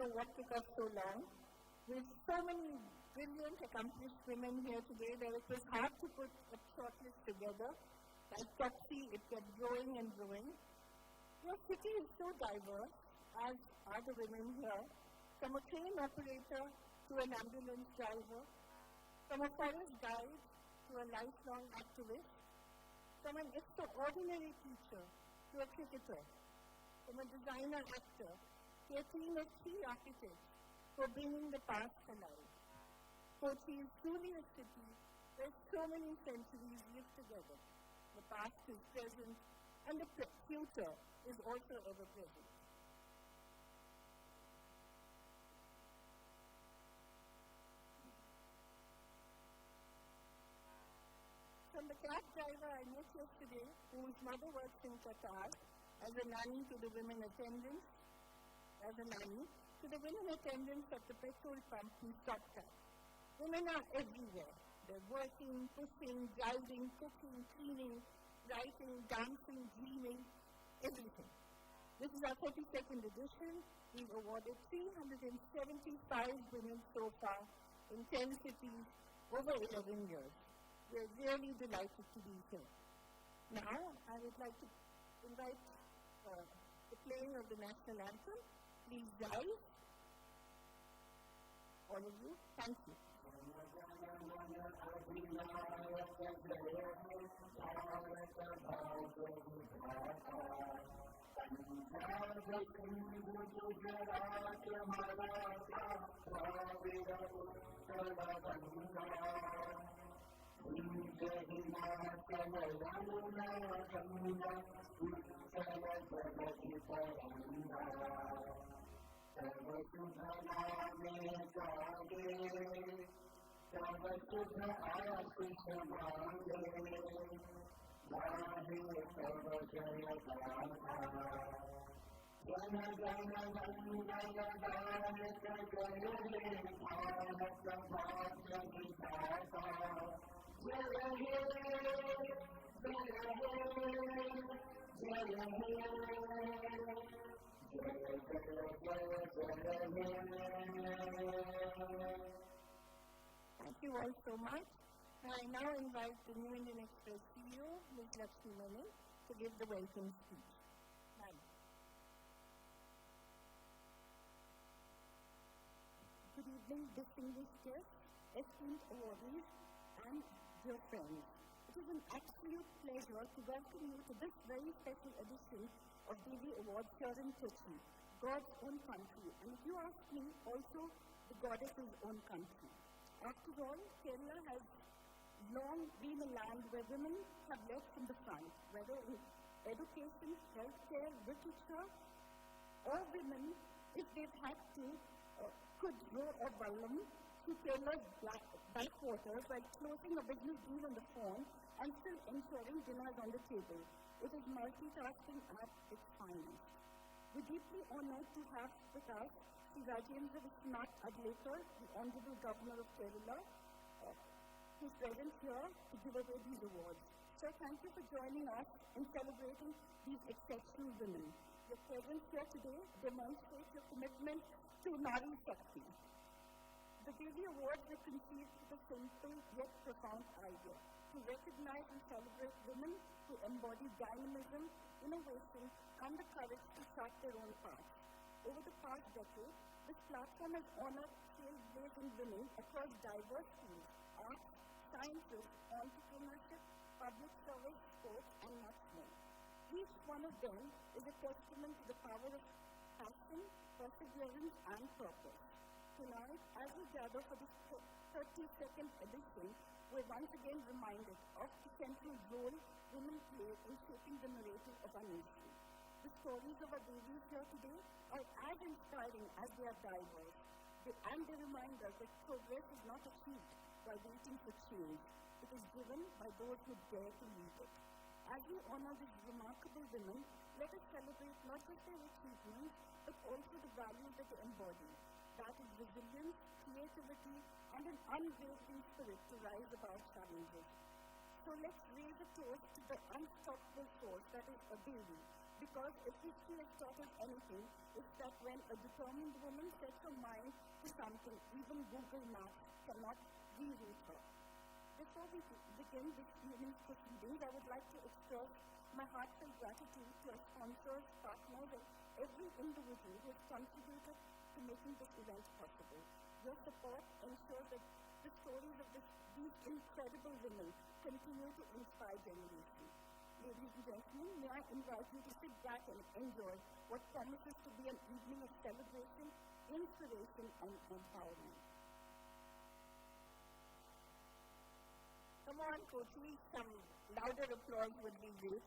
know what took us so long. With so many brilliant, accomplished women here today that it was hard to put a shortlist together. Like Kochi, it kept growing and growing. Your city is so diverse, as are the women here, from a train operator to an ambulance driver, from a forest guide to a lifelong activist, from an extraordinary teacher to a cricketer, from a designer actor to a team of 3 architects for bringing the past alive. Kochi is truly a city where so many centuries live together. The past is present, and the future is also ever present. From the cab driver I met yesterday, whose mother works in Qatar, as a nanny to the women attendants, to the women attendants at the petrol pump who stopped us. Women are everywhere. They're working, pushing, driving, cooking, cleaning, writing, dancing, dreaming, everything. This is our 32nd edition. We've awarded 375 women so far in 10 cities over 11 years. We're really delighted to be here. Now, I would like to invite the playing of the national anthem. Please rise. All of you, thank you. Thank you all so much. I now invite the new Indulgexpress CEO, Ms. Lakshmi Menon, to give the welcome speech. Ma'am. Good evening, distinguished guests, esteemed awardees, and dear friends. It is an absolute pleasure to welcome you to this very special edition of Devi Awards here in Kochi, God's own country, and if you ask me, also the goddess's own country. After all, Kerala has long been a land where women have led from the front, whether in education, healthcare, literature, or women, if they've had to, could row a balloon through Kerala's backwaters while closing a business deal on the phone and still ensuring dinner is on the table. It is multitasking at its finest. We're deeply honored to have with us Sri Rajendra Vishwanath Adlekar, the Honorable Governor of Kerala, who's present here to give away these awards. Sir, thank you for joining us in celebrating these exceptional women. Your presence here today demonstrates your commitment to Nari Shakti. The Devi Awards were conceived with a simple yet profound idea: to recognize and celebrate women who embody dynamism, innovation, and the courage to chart their own path. Over the past decade, this platform has honored trailblazing women across diverse fields: arts, sciences, entrepreneurship, public service, sports, and much more. Each one of them is a testament to the power of passion, perseverance, and purpose. Tonight, as we gather for this 32nd edition, we're once again reminded of the central role women play in shaping the narrative of our nation. The stories of our Devis here today are as inspiring as they are diverse, and they remind us that progress is not achieved by waiting for change. It is driven by those who dare to lead it. As we honor these remarkable women, let us celebrate not just their achievements, but also the values that they embody. That is resilience, creativity, and an unwavering spirit to rise above challenges. So let's raise a toast to the unstoppable force that is a Devi, Because if history has taught us anything, it's that when a determined woman sets her mind to something, even Google Maps cannot reroute her. Before we begin this evening's proceedings, I would like to express my heartfelt gratitude to our sponsors, partners, and every individual who has contributed to making this event possible. Your support ensures that the stories of these incredible women continue to inspire generations. Ladies and gentlemen, may I invite you to sit back and enjoy what promises to be an evening of celebration, inspiration, and empowerment. Come on, Kochi, some louder applause would be great.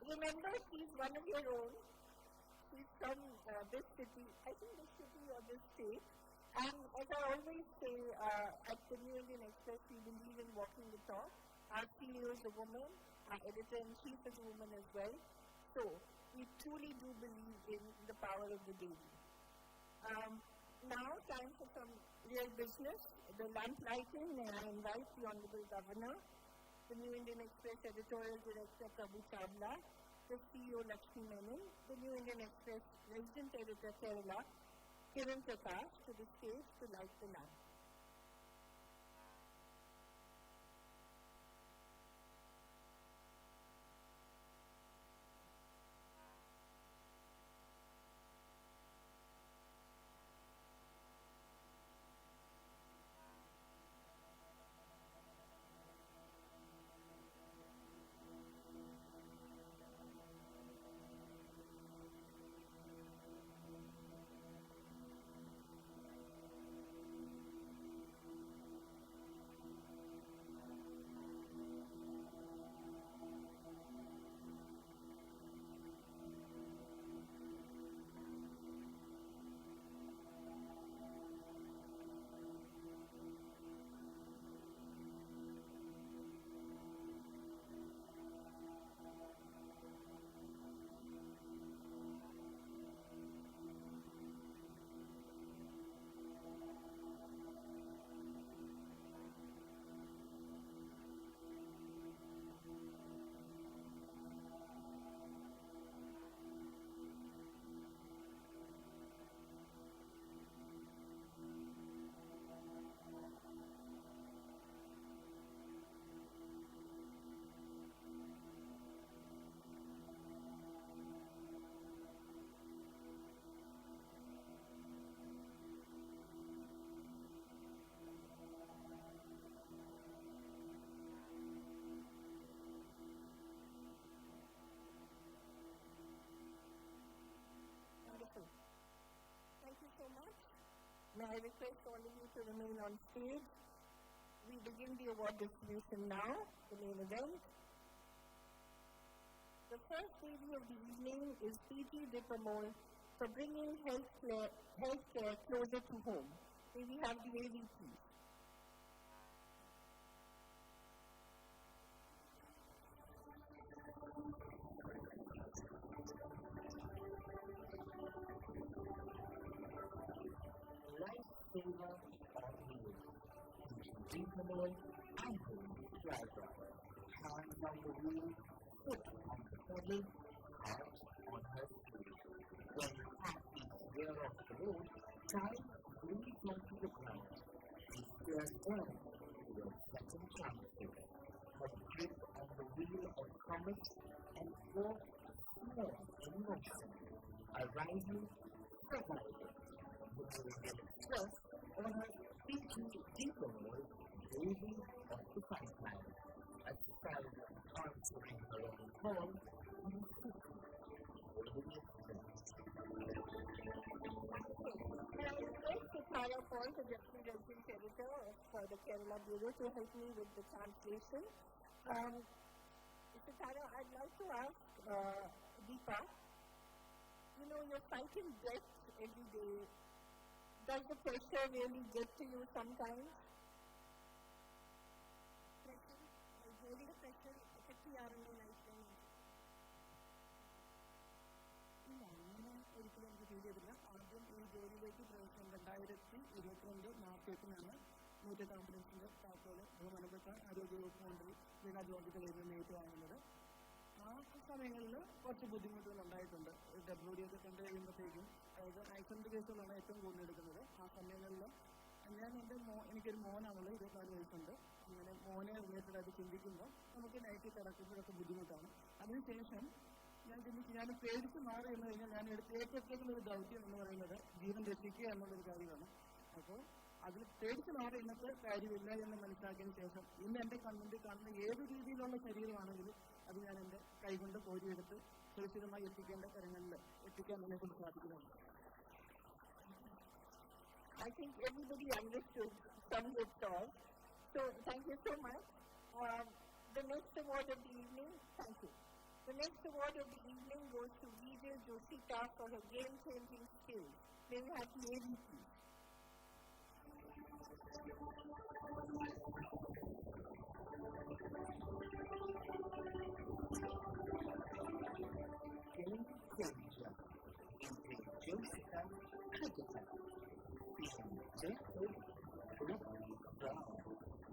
Remember, she's one of your own. She's from this city, I think this city or this state. And as I always say, at the New Indian Express, we believe in walking the talk. Our CEO is a woman, our editor-in-chief is a woman as well. So, we truly do believe in the power of the Devi. Now, time for some real business. The lamp lighting, and I invite the Honorable Governor, the New Indian Express Editorial Director Prabhu Chawla, the CEO Lakshmi Menon, the New Indian Express Resident Editor Kerala, Kiran Prakash, to the stage to light the lamp. Thank you so much. May I request all of you to remain on stage. We begin the award distribution now, the main event. The first lady of the evening is P.G. Dipamol for bringing healthcare closer to home. May we have the lady, please. Silver or blue. Dipamol and driver. Hands on the wheel, foot on the pedal, heart on her sleeve. When at each gear of the road, time breathes onto the ground. She stares down to your second chances. Her grip on the wheel of comet and walks more in motion. Arriving, surviving. The Indian Express on her P.G. Dipamol, Devi of the pipeline. As the child answering her own call, you quickly holding it close. Can I request Tara Paul, the Deputy Resident Editor of the Kerala Bureau, to help me with the translation? Mr. Tara, I'd like to ask Deepa, you know, you're fighting death every day. Does the pressure really get to you sometimes? Pressure, really the pressure, effectively our own life. ഒരിക്കലും എനിക്ക് feel ചെയ്തില്ല. ആദ്യം ഈ ജോലിയിലേക്ക് പ്രവേശനം 2022 March 8-നാണ് nutri കോൺഫറൻസിൻ്റെ താക്കോല് ബഹുമാനപ്പെട്ട ആരോഗ്യവകുപ്പ് മന്ത്രി വീണ ജോർജിന്റെ കയ്യിൽ നിന്ന് ഏറ്റുവാങ്ങുന്നത്. ആ സമയങ്ങളിൽ കുറച്ച് ബുദ്ധിമുട്ടുകൾ ഉണ്ടായിട്ടുണ്ട്. WD ഒക്കെ കണ്ടു കഴിയുമ്പോഴത്തേക്കും, അതായത് ആക്സിഡൻറ്റ് കേസുകളാണ് ഏറ്റവും കൂടുതൽ എടുക്കുന്നത്. ആ സമയങ്ങളിൽ ഞാൻ എനിക്കൊരു മോനാണുള്ളത്, 24 വയസ്സുണ്ട്. അങ്ങനെ മോനെ റിലേറ്റഡായിട്ട് ചിന്തിക്കുമ്പോൾ നമുക്ക് നൈറ്റിൽ കിടക്കുമ്പോഴൊക്കെ ബുദ്ധിമുട്ടാണ്. അതിനുശേഷം ഞാൻ പേടിച്ച് മാറി എന്ന് കഴിഞ്ഞാൽ ഞാൻ ഏറ്റെടുത്തേക്കുന്ന ഒരു ദൗത്യം എന്ന് പറയുന്നത് ജീവൻ രക്ഷിക്കുക എന്നുള്ളൊരു കാര്യമാണ്. അപ്പോൾ അതിൽ പേടിച്ച് മാറി ഇന്നത്തെ കാര്യമില്ല എന്ന് മനസ്സിലാക്കിയതിന് ശേഷം ഇന്ന് എൻ്റെ കണ്ണിൽ കാണുന്ന ഏത് രീതിയിലുള്ള ശരീരമാണെങ്കിലും അത് ഞാൻ എൻ്റെ കൈകൊണ്ട് കോരിയെടുത്ത് സുരക്ഷിതമായി എത്തിക്കേണ്ട തരങ്ങളിൽ എത്തിക്കാൻ എന്നെക്കൊണ്ട് സാധിക്കുന്നതാണ്. I think everybody understood some good thoughts. So, thank you so much. The next award of the evening, thank you. The next award of the evening goes to Vijay Joshita for her game-changing skills. May we have the Devi, please. Game changer. Joshita critical. Gentle, lovely brown.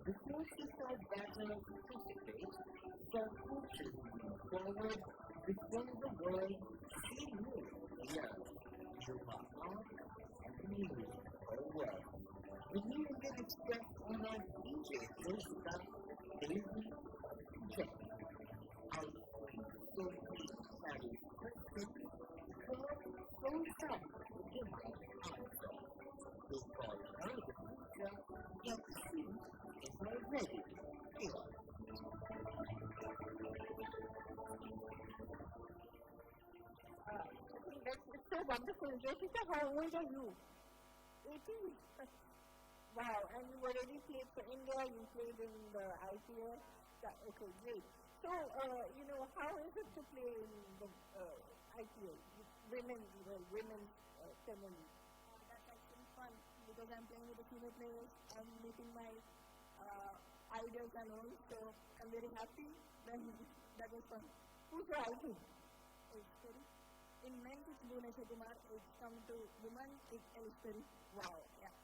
The forces are better anticipate, but pushing forward before the world see you. Yes, you are up and moving forward. When you get express on our DJ Joshita, Devi check. I think so very quickly, God goes up to give my answer. Because now the future gets seen is already here. That's so wonderful. Joshita, how old are you? 18. Wow, and you already played for India, you played in the IPL. Okay, great. So, how is it to play in the IPL? Women's ceremony? That's actually fun because I'm playing with the female players. I'm meeting my idols and all, so I'm very happy. Then that was fun. Who's your idol? Sorry. In men, it's Bhuvaneswar Kumar. It's come to women, it's Elsperi. Wow. Yeah.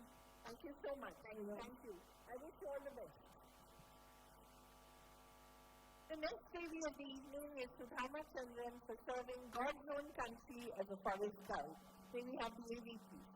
Thank you so much. Thank you. I wish you all the best. The next Devi of the evening is Sudhama Chandran for serving God's own country as a forest guide. May we have the Devi, please.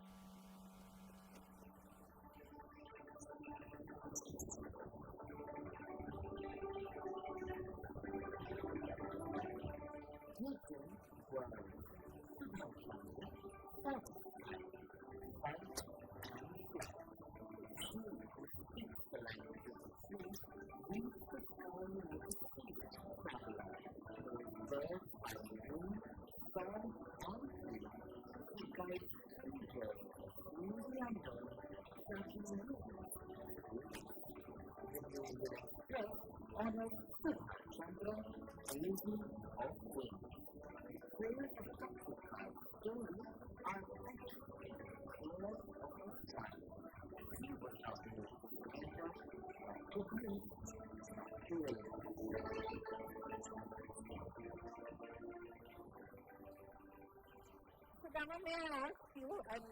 Sudhama, may I ask you, and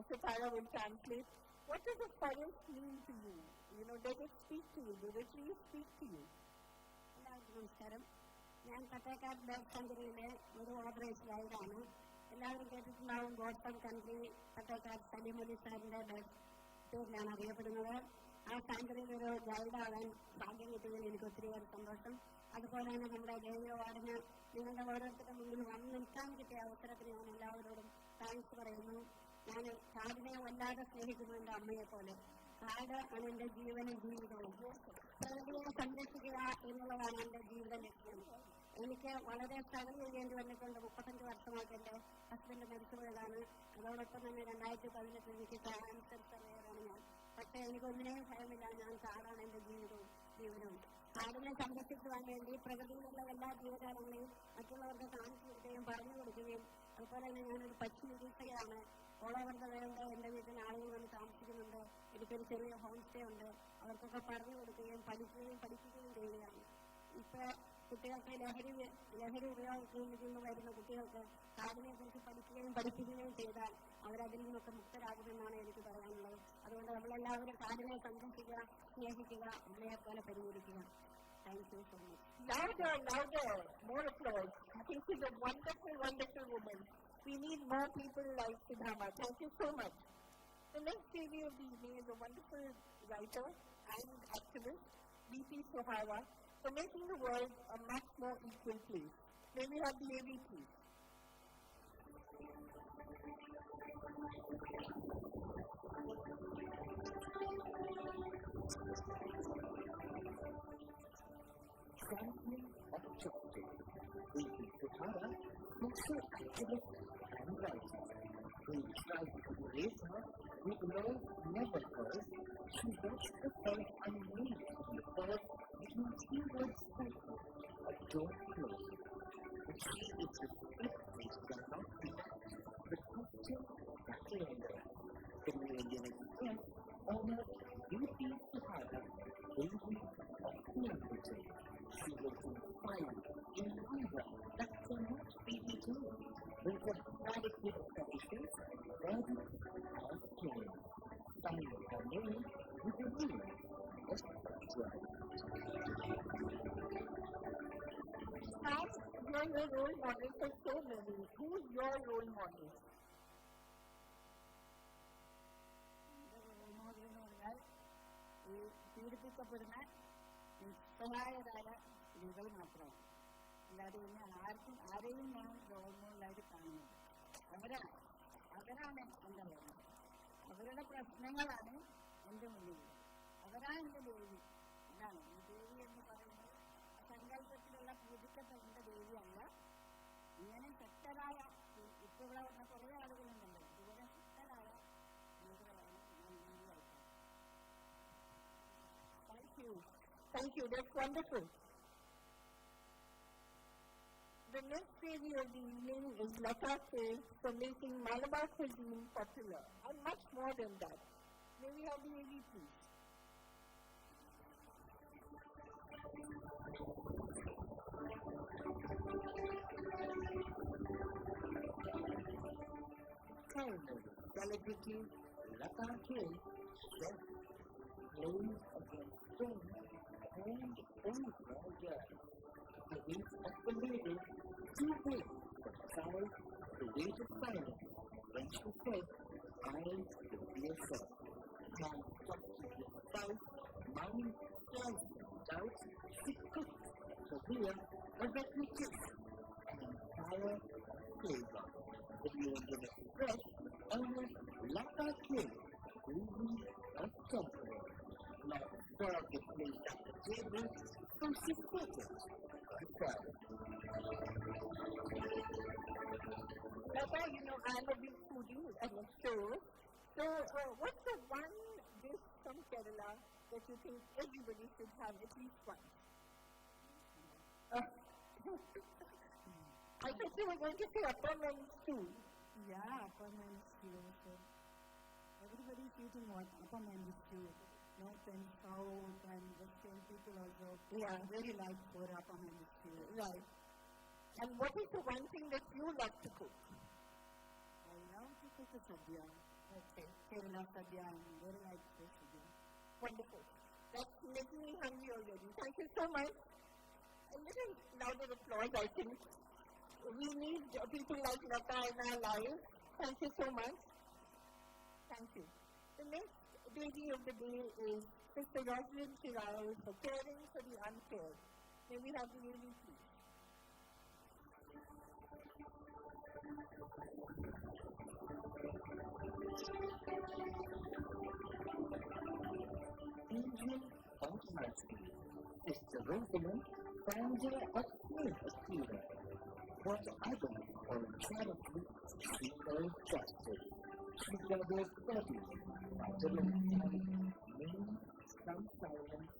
Sitara will translate, what does a forest mean to you? Does it speak to you? Do the trees speak to you? നമസ്കാരം. ഞാൻ പട്ടേക്കാട് bird കൺട്രിയിലെ ഒരു operation ഗൈഡാണ്. എല്ലാവരും കേട്ടിട്ടുണ്ടാവും God's own country പട്ടേക്കാട് സലിമലി സാറിൻ്റെ പേരിലാണ് അറിയപ്പെടുന്നത്. ആ സാങ്കറിയിൽ ഒരു ഗൈഡാവാൻ ഭാഗ്യം കിട്ടിയതിൽ എനിക്ക് ഒത്തിരിയേറെ സന്തോഷം. അതുപോലെ തന്നെ നമ്മുടെ ദേവി അവാർഡിന് നിങ്ങളുടെ ഓരോരുത്തരുടെ മുന്നിൽ വന്ന് നിൽക്കാൻ കിട്ടിയ അവസരത്തിന് ഞാൻ എല്ലാവരോടും താങ്ക്സ് പറയുന്നു. ഞാൻ കാടിനെ വല്ലാതെ സ്നേഹിക്കുന്നു, എൻ്റെ അമ്മയെപ്പോലെ. കാട് ആണ് എൻ്റെ ജീവനും ജീവിതവും. പ്രകൃതിയെ സംരക്ഷിക്കുക എന്നുള്ളതാണ് എൻ്റെ ജീവിത ലക്ഷ്യം. എനിക്ക് വളരെ സ്ട്രഗിൾ ചെയ്യേണ്ടി വന്നിട്ടുണ്ട്. 35 വർഷമായിട്ട് എൻ്റെ ഹസ്ബൻഡ് മരിച്ചുപോയതാണ്. അതോടൊപ്പം തന്നെ 2018 എനിക്ക് ക്യാൻസർ സർവൈവറാണ് ഞാൻ. പക്ഷേ എനിക്കൊന്നിനെയും ഭയമില്ല. ഞാൻ കാടാണ് എൻ്റെ ജീവനവും. കാടിനെ സംരക്ഷിക്കുവാൻ വേണ്ടി പ്രകൃതിയിലുള്ള എല്ലാ ജീവജാലങ്ങളെയും മറ്റുള്ളവർക്ക് കാണിച്ചു കൊടുക്കുകയും പറഞ്ഞു കൊടുക്കുകയും, അതുപോലെ തന്നെ ഞാനൊരു പക്ഷി നിരീക്ഷകയാണ്. ഓൾ ഓവർ ദ വേൾഡ് എൻ്റെ വീട്ടിൽ ആളുകൾ വന്ന് താമസിക്കുന്നുണ്ട്. എനിക്കൊരു ചെറിയ ഹോം സ്റ്റേ ഉണ്ട്. അവർക്കൊക്കെ പറഞ്ഞു കൊടുക്കുകയും പഠിപ്പിക്കുകയും ചെയ്യുകയാണ്. ഇപ്പോൾ കുട്ടികൾക്ക് ലഹരി ഉപയോഗത്തിൽ നിന്ന് വരുന്ന കുട്ടികൾക്ക് കാടിനെ കുറിച്ച് പഠിപ്പിക്കുകയും ചെയ്താൽ അവരതിൽ നിന്നൊക്കെ മുക്തരാകുമെന്നാണ് എനിക്ക് പറയാനുള്ളത്. അതുകൊണ്ട് നമ്മളെല്ലാവരും കാടിനെ സംരക്ഷിക്കുക, സ്നേഹിക്കുക, അമ്മയെപ്പോലെ പരിപാലിക്കുക. Thank you so much. Louder, louder, more applause. I think she's a wonderful, wonderful woman. We need more people like Sidhama. Thank you so much. The next lady of the evening is a wonderful writer and activist, B.P. Sohara, for making the world a much more equal place. May we have the AV, please? Champion of justice, B.P. Sohara, also activist and writer. We tried to raise her with love never heard. She watched the first unmade in the first between two words cycle, a door closed. But she is the fifth place that not be the question that surrender. The Indian Express honored B.P. Sohara, lady of memento. She was inspired in hunger that cannot be returned. With a radical traditions, ready and clean. Finding her name with a name of joy. How you're your role model for so many. Who's your role model? ഈ പീഡിപ്പിക്കപ്പെടുന്ന നിസ്സഹായരായ സ്ത്രീകൾ മാത്രമാണ്. അല്ലാതെ പിന്നെ ആരെയും ഞാൻ role മോഡലായിട്ട് കാണുന്നില്ല. അവരാണ് എൻ്റെ റോൾ മോഡൽ. അവരുടെ പ്രശ്നങ്ങളാണ് എൻ്റെ മുന്നിൽ. അവരാണ് എൻ്റെ ദേവി. എന്താണ് ഈ ദേവി എന്ന് പറയുന്നത്? സങ്കല്പത്തിലുള്ള പൂജിക്കപ്പെട്ട ദേവിയല്ല. ഇങ്ങനെ ശക്തരായ ഇപ്പോൾ ഇവിടെ വന്ന കുറേ ആളുകളുണ്ടല്ലോ, ഇതുപോലെ ശക്തരായ ദേവികളാണ് ഞാൻ ദേവിയായിട്ട്. Thank you. That's wonderful. The next lady of the evening is Lata Singh for making Malabar cuisine popular, and much more than that. May we have the AV, please? Celebrity Lata Singh chef plays against Singh and over the week of the lady, 2 weeks from child to way to silence when she said, I will be a chef. Now, touching his spouse, mind, plans, doubts, she cooked Korea a reputation, an entire flavor. The Indulgexpress honors Lata Singh, who is a temporary. Not dog is placed at the table, so she quitted herself. Lata, you know, I'm a big foodie at the store. So, what's the one dish from Kerala that you think everybody should have at least once? I thought you were going to say upper and stew. Yeah, upper and stew. So everybody is eating what? Upper and stew. North and south and western people also very like for upper and stew. Right. And what is the one thing that you love to cook? I love to cook a sadhya. Okay. Kerala sadhya, and very like this sadhya. Wonderful. That's making me hungry already. Thank you so much. A little louder applause, I think. We need people like Lata in our lives. Thank you so much. Thank you. The next lady of the day is Mr. Rosalind Chiral for caring for the uncared. May we have the lady, please? Angel of Mercy, Mr. Rosalind, founder of Indulge-The. Whatever or charity, she knows justice. She gathers bodies, alongside means some silence,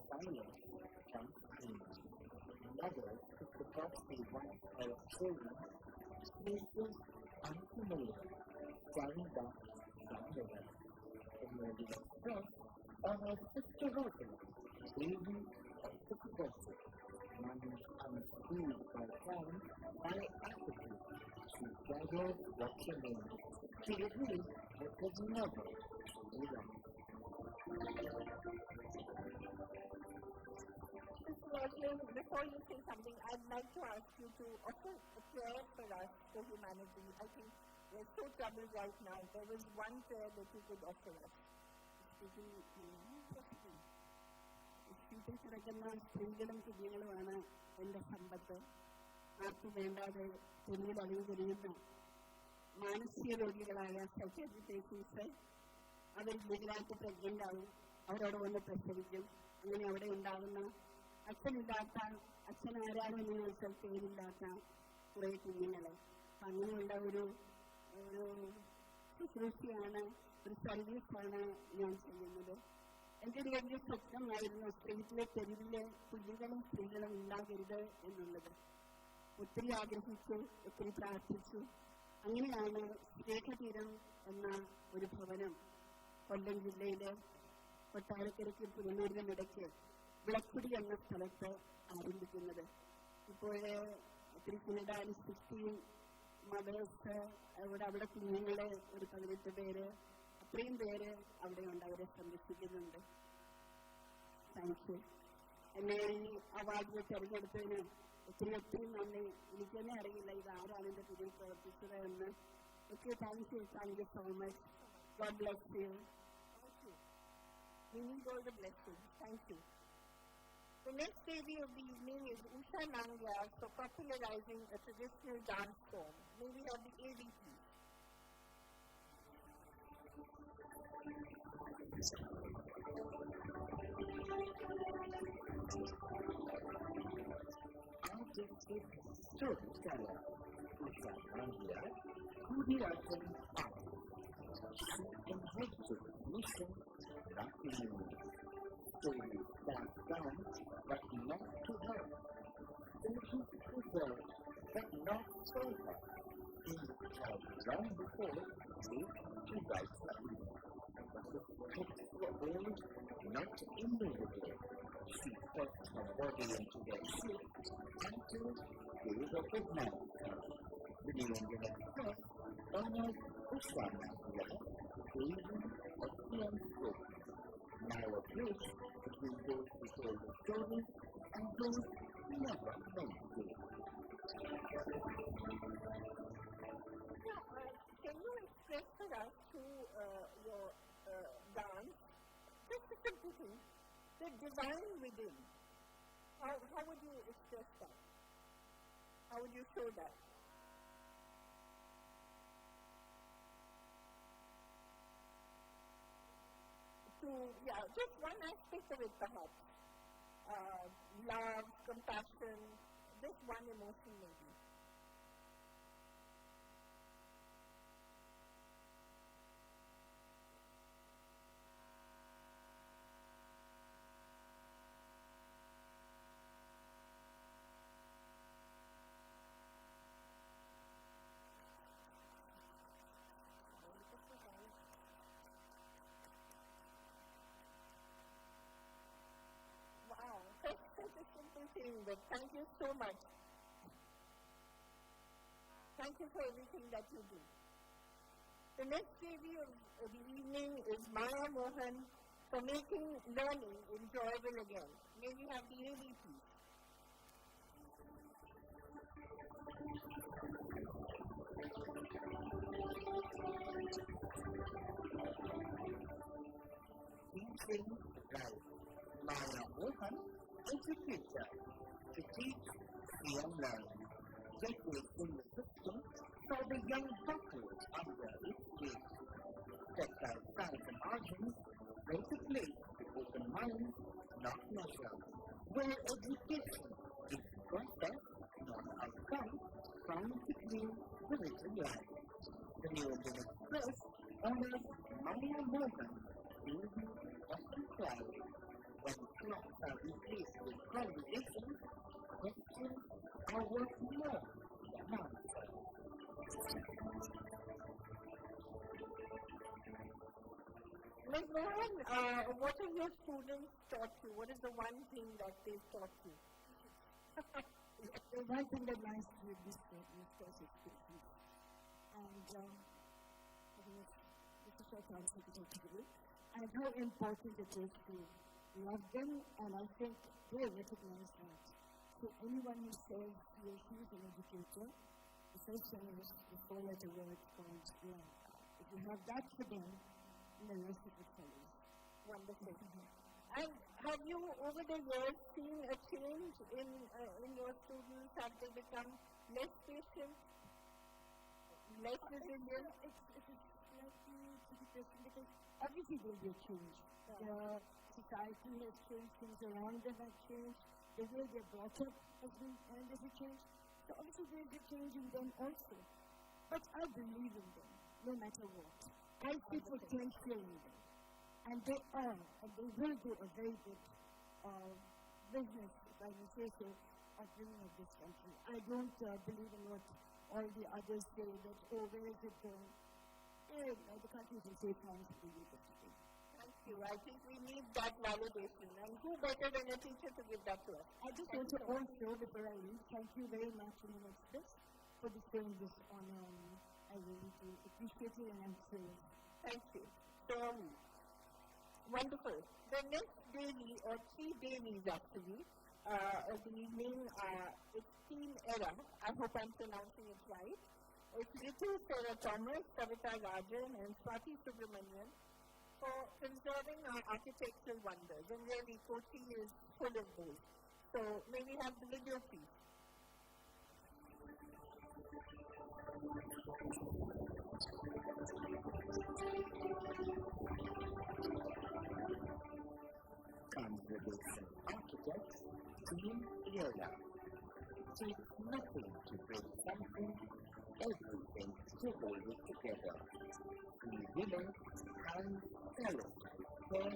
silence some pain. Never to forget the one her children, spaces unfamiliar, carrying back somewhere. Indulgexpress honors Mr. Rosalind, lady of the progressive. Money unfooled by time, by apathy. She gathered what she meant. She revealed what was never truly right. before you say something, I'd like to ask you to offer a prayer for us, for humanity. I think we're so troubled right now. There was one prayer that you could offer us. കിടക്കുന്ന സ്ത്രീകളും കുഞ്ഞുങ്ങളുമാണ് എൻ്റെ സമ്പത്ത്. ആർക്കും വേണ്ടാതെ തെരുവിൽ അഴിവ് തിരിയുന്ന മാനസിക രോഗികളായ psychiatry patients അവർ ലീഗലായിട്ട് pregnant ആവും, അവരോട് വന്ന് പ്രസവിക്കും. അങ്ങനെ അവിടെ ഉണ്ടാകുന്ന അച്ഛനില്ലാത്ത, അച്ഛൻ ആരാണെന്ന് ചോദിച്ചാൽ പേരില്ലാത്ത കുറേ കുഞ്ഞുങ്ങളെ. അങ്ങനെയുള്ള ഒരു ശുശ്രൂഷയാണ്, ഒരു സർവീസാണ് ഞാൻ ചെയ്യുന്നത്. എൻ്റെ ഒരു വലിയ സ്വപ്നമായിരുന്നു സ്ട്രീറ്റിലെ തെരുവിലെ കുഞ്ഞുങ്ങളും സ്ത്രീകളും ഉണ്ടാകരുത് എന്നുള്ളത്. ഒത്തിരി ആഗ്രഹിച്ചു, ഒത്തിരി പ്രാർത്ഥിച്ചു. അങ്ങനെയാണ് സ്നേഹതീരം എന്ന ഒരു ഭവനം കൊല്ലം ജില്ലയിലെ കൊട്ടാരക്കരയ്ക്ക് പുനലൂരിനും ഇടയ്ക്ക് വിളക്കുടി എന്ന സ്ഥലത്ത് ആരംഭിക്കുന്നത്. ഇപ്പോൾ ഒത്തിരി കുഞ്ഞിടാൻ 16 മദേഴ്സ് അവിടെ കുഞ്ഞുങ്ങളെ ഒരു 18 പേര്, അത്രയും പേര് അവിടെയുണ്ട്, അവരെ സംരക്ഷിക്കുന്നുണ്ട്. Thank you. എന്നെ ഈ അവാർഡിന് തിരഞ്ഞെടുത്തതിന് ഒത്തിരി നന്ദി. എനിക്ക് തന്നെ അറിയില്ല ഇത് ആരാണ് എൻ്റെ പിന്നിൽ പ്രവർത്തിച്ചത് എന്ന്. Thank you so much. God bless you. We need all the blessings. Thank you. The next Devi of the evening is Usha Nangyar for popularizing a traditional dance form. May we have the AV, please. Artistic storyteller Usha Nangyar, who directed art and invented mission not to use. Stories passed down but not to her. Stories preserved but not so her. She had long before lived to write a book. But the texts were old, not invisible. She put her body into their shape until they were recognized. The Indulgexpress honored Usha Nangyar, Asian Austrian folk. Now a place between those who told the story and those who never meant to. Now, can you express for us through your dance, just a simple thing, the divine within? How would you express that? How would you show that? Just one aspect of it perhaps. Love, compassion, just one emotion maybe. Such a simple thing, but thank you so much. Thank you for everything that you do. The next Devi of the evening is Maya Mohan for making learning enjoyable again. May we have the AV, please. Teaching right. Maya Mohan is a teacher to teach the young learning, decorating the system for the young bucklers under its gate. Textile science and margins make a place to open mind, not measure, where education is process, not outcome, from between spiritual life. The New Indulgexpress honors Maya Mohan using Western cloud. When clocks are replaced with congregation, questions are worth more than answers. Ms. Mohan, what have your students taught you? What is the one thing that they've taught you? The one thing that lies with this course is patience. And I think it's a short answer to talk to you. And how important it is to love them, and I think they recognize that. So anyone who says he or she is an educator, the first thing is the four-letter word called love. If you have that for them, then the rest of it follows. Wonderful. And have you, over the years, seen a change in your students? Have they become less patient, less resilient? It's a slightly tricky question because obviously there will be a change. The society has changed, things around them have changed, the way they're brought up has been, and there's a change. So obviously there will be a change in them also. But I believe in them, no matter what. I see potential in them. And they are, and they will do a very good business, if I may say so, of bringing up this country. I don't believe in what all the others say that, oh, where is it going? The country is in safe hands for the youth of today. Thank you. I think we need that validation. And who better than a teacher to give that to us? I just want to also, before I leave, thank you very much, Indulgexpress, for bestowing this honor on me. I really do appreciate it, and I'm thrilled. Thank you. So, wonderful. The next Devi, or three Devis actually, of the evening, it's Team Era. I hope I'm pronouncing it right. It's Ritu Sarah Thomas, Savita Rajan, and Swati Subramanian for conserving our architectural wonders. And really, Kochi is full of those. So, may we have the video, please? Congregation architects, Team Era. Take nothing to break something, everything to hold it together. We women and celebrate for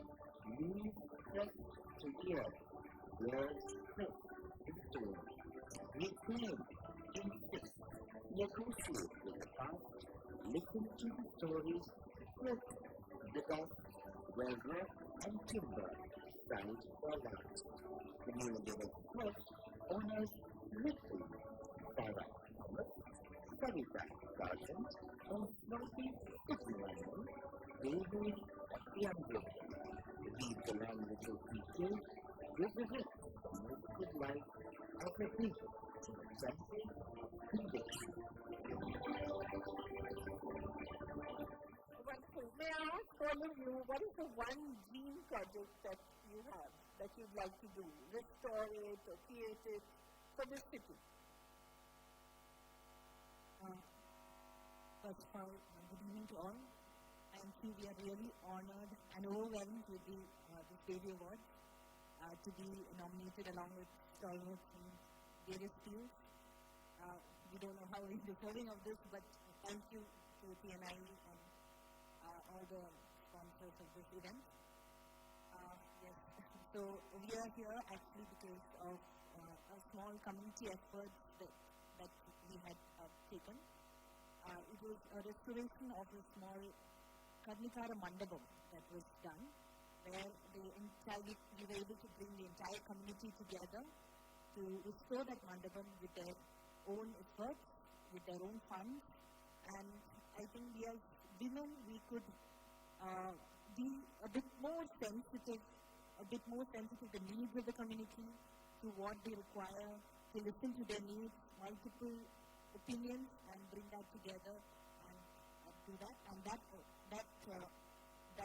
lead press to ear, words press into reclaim, insist, negotiate with the past, listen to the stories, work the best, where work and timber stand for that. The Indulgexpress honors Ritu, Sarah Thomas, Savita Rajan, and Swati Subramanian, Devi Awards. These the language of teachers represent the most life of a people to something conviction. Wonderful. May I ask all of you, what is the one dream project that you have, that you'd like to do? Restore it or create it for the city? First of all, good evening to all. Thank you. We are really honored and overwhelmed with the Devi Awards to be nominated along with stalwarts in various fields. We don't know how we're deserving of this, but thank you to TNI and all the sponsors of this event. Yes, so we are here actually because of a small community effort that we had taken. It was a restoration of a small Karnikara Mandapam that was done, where we were able to bring the entire community together to restore that Mandapam with their own efforts, with their own funds, and I think we as women, we could be a bit more sensitive to the needs of the community, to what they require, to listen to their needs, multiple opinions, and bring that together and do that. And that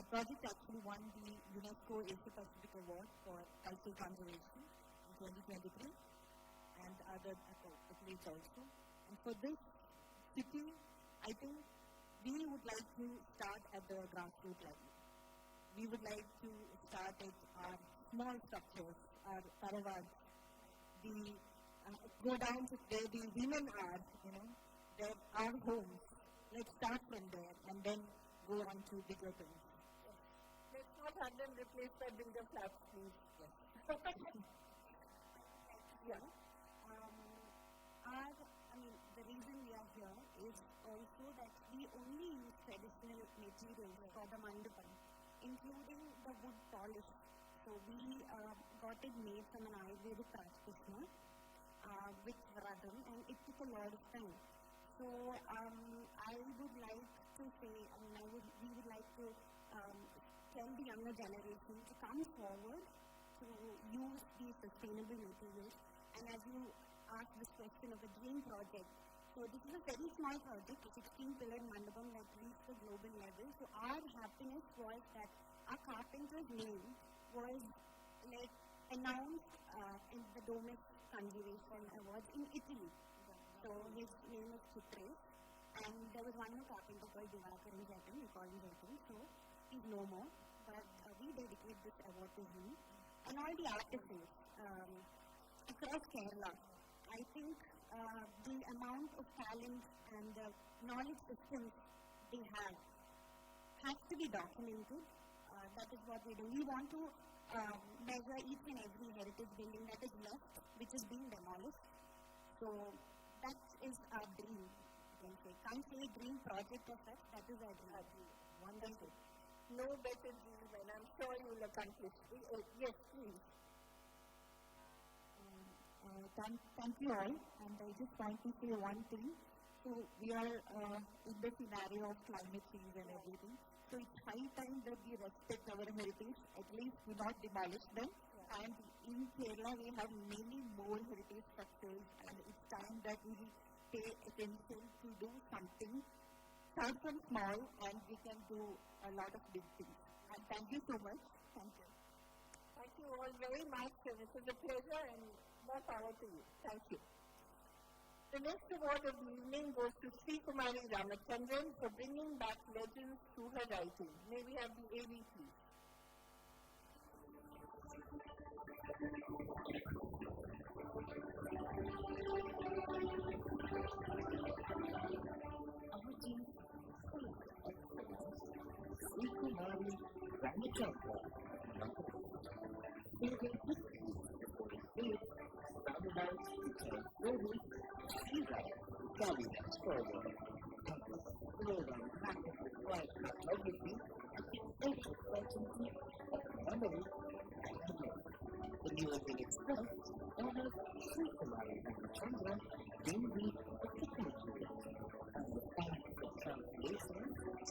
project actually won the UNESCO Asia Pacific Award for Cultural Conservation in 2023 and other accolades also. And for this city, I think we would like to start at the grassroots level. We would like to start at our small structures, our paravas, go down to where the women are, there are homes. Let's start from there and then go on to bigger things. Yes. Let's not have them replaced by builder flats, please. Yes. Yeah. The reason we are here is also that we only use traditional materials for the mandapam, including the wood polish. So we got it made from an Ayurvedic practitioner with Vradam, and it took a lot of time. So I would like to say, we would like to tell the younger generation to come forward to use these sustainable materials And as you asked this question of a dream project, so this is a very small project, a 16-pillar mandapam that reached the global level. So our happiness was that our carpenter's name was like announced in the Domus Conservation Awards in Italy. So his name is Chitres, and there was one more carpenter called Divakar in Japan, we call him Japan, so he's no more, but we dedicate this award to him. And all the artisans across Kerala, I think the amount of talent and the knowledge systems they have has to be documented. That is what we do. We want to measure each and every heritage building that is left, which is being demolished. So that is our dream. Can't say dream project of us, that is our dream. Wonderful. No better dream, and I'm sure you will accomplish it. Yes, please. Thank you all, and I just want to say one thing. So we are in the scenario of climate change and everything. So it's high time that we respect our heritage, at least we not demolish them. And in Kerala we have many more heritage structures, and it's time that we pay attention to do something. Start from small, and we can do a lot of big things. And thank you so much. Thank you. Thank you all very much, and it was a pleasure, and more power to you. Thank you. The next award of the evening goes to Sri Kumari Ramachandran for bringing back legends through her writing. May we have the AV, please. Sri Kumari Ramachandran, started out to tell stories, she carried us forward. Through the practice of quiet photography, and the certainty of memory and memory. The New Indulgexpress honored Sri Kumari Ramachandran in the opportunity. And the fact that some places,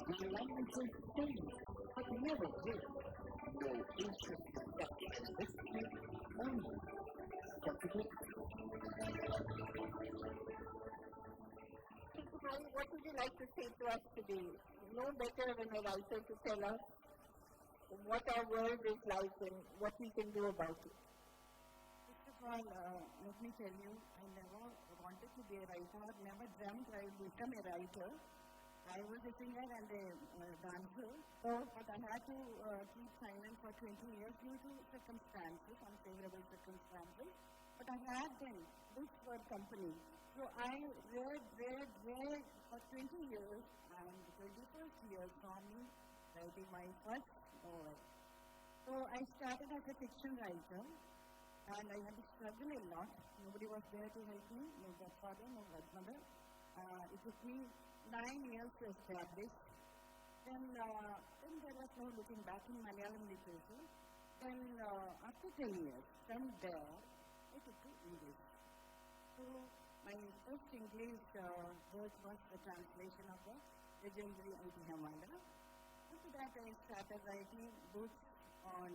the language and things have never been. No interest in document history, only What would you like to say to us today? No better than a writer to tell us what our world is like and what we can do about it. First of all, let me tell you, I never wanted to be a writer, never dreamt I would become a writer. I was a singer and a dancer, but I had to keep silent for 20 years due to circumstances, unfavorable circumstances. But I had them, this for company. So I read for 20 years, and the 21st year saw me writing my first novel. So I started as a fiction writer, and I had to struggle a lot. Nobody was there to help me, no godfather, no godmother. It took me 9 years to establish. Then there was no looking back in Malayalam literature. Then after 10 years, from there, I took to English. So my first English work was the translation of the legendary Aitihiyamala. After that, I started writing books on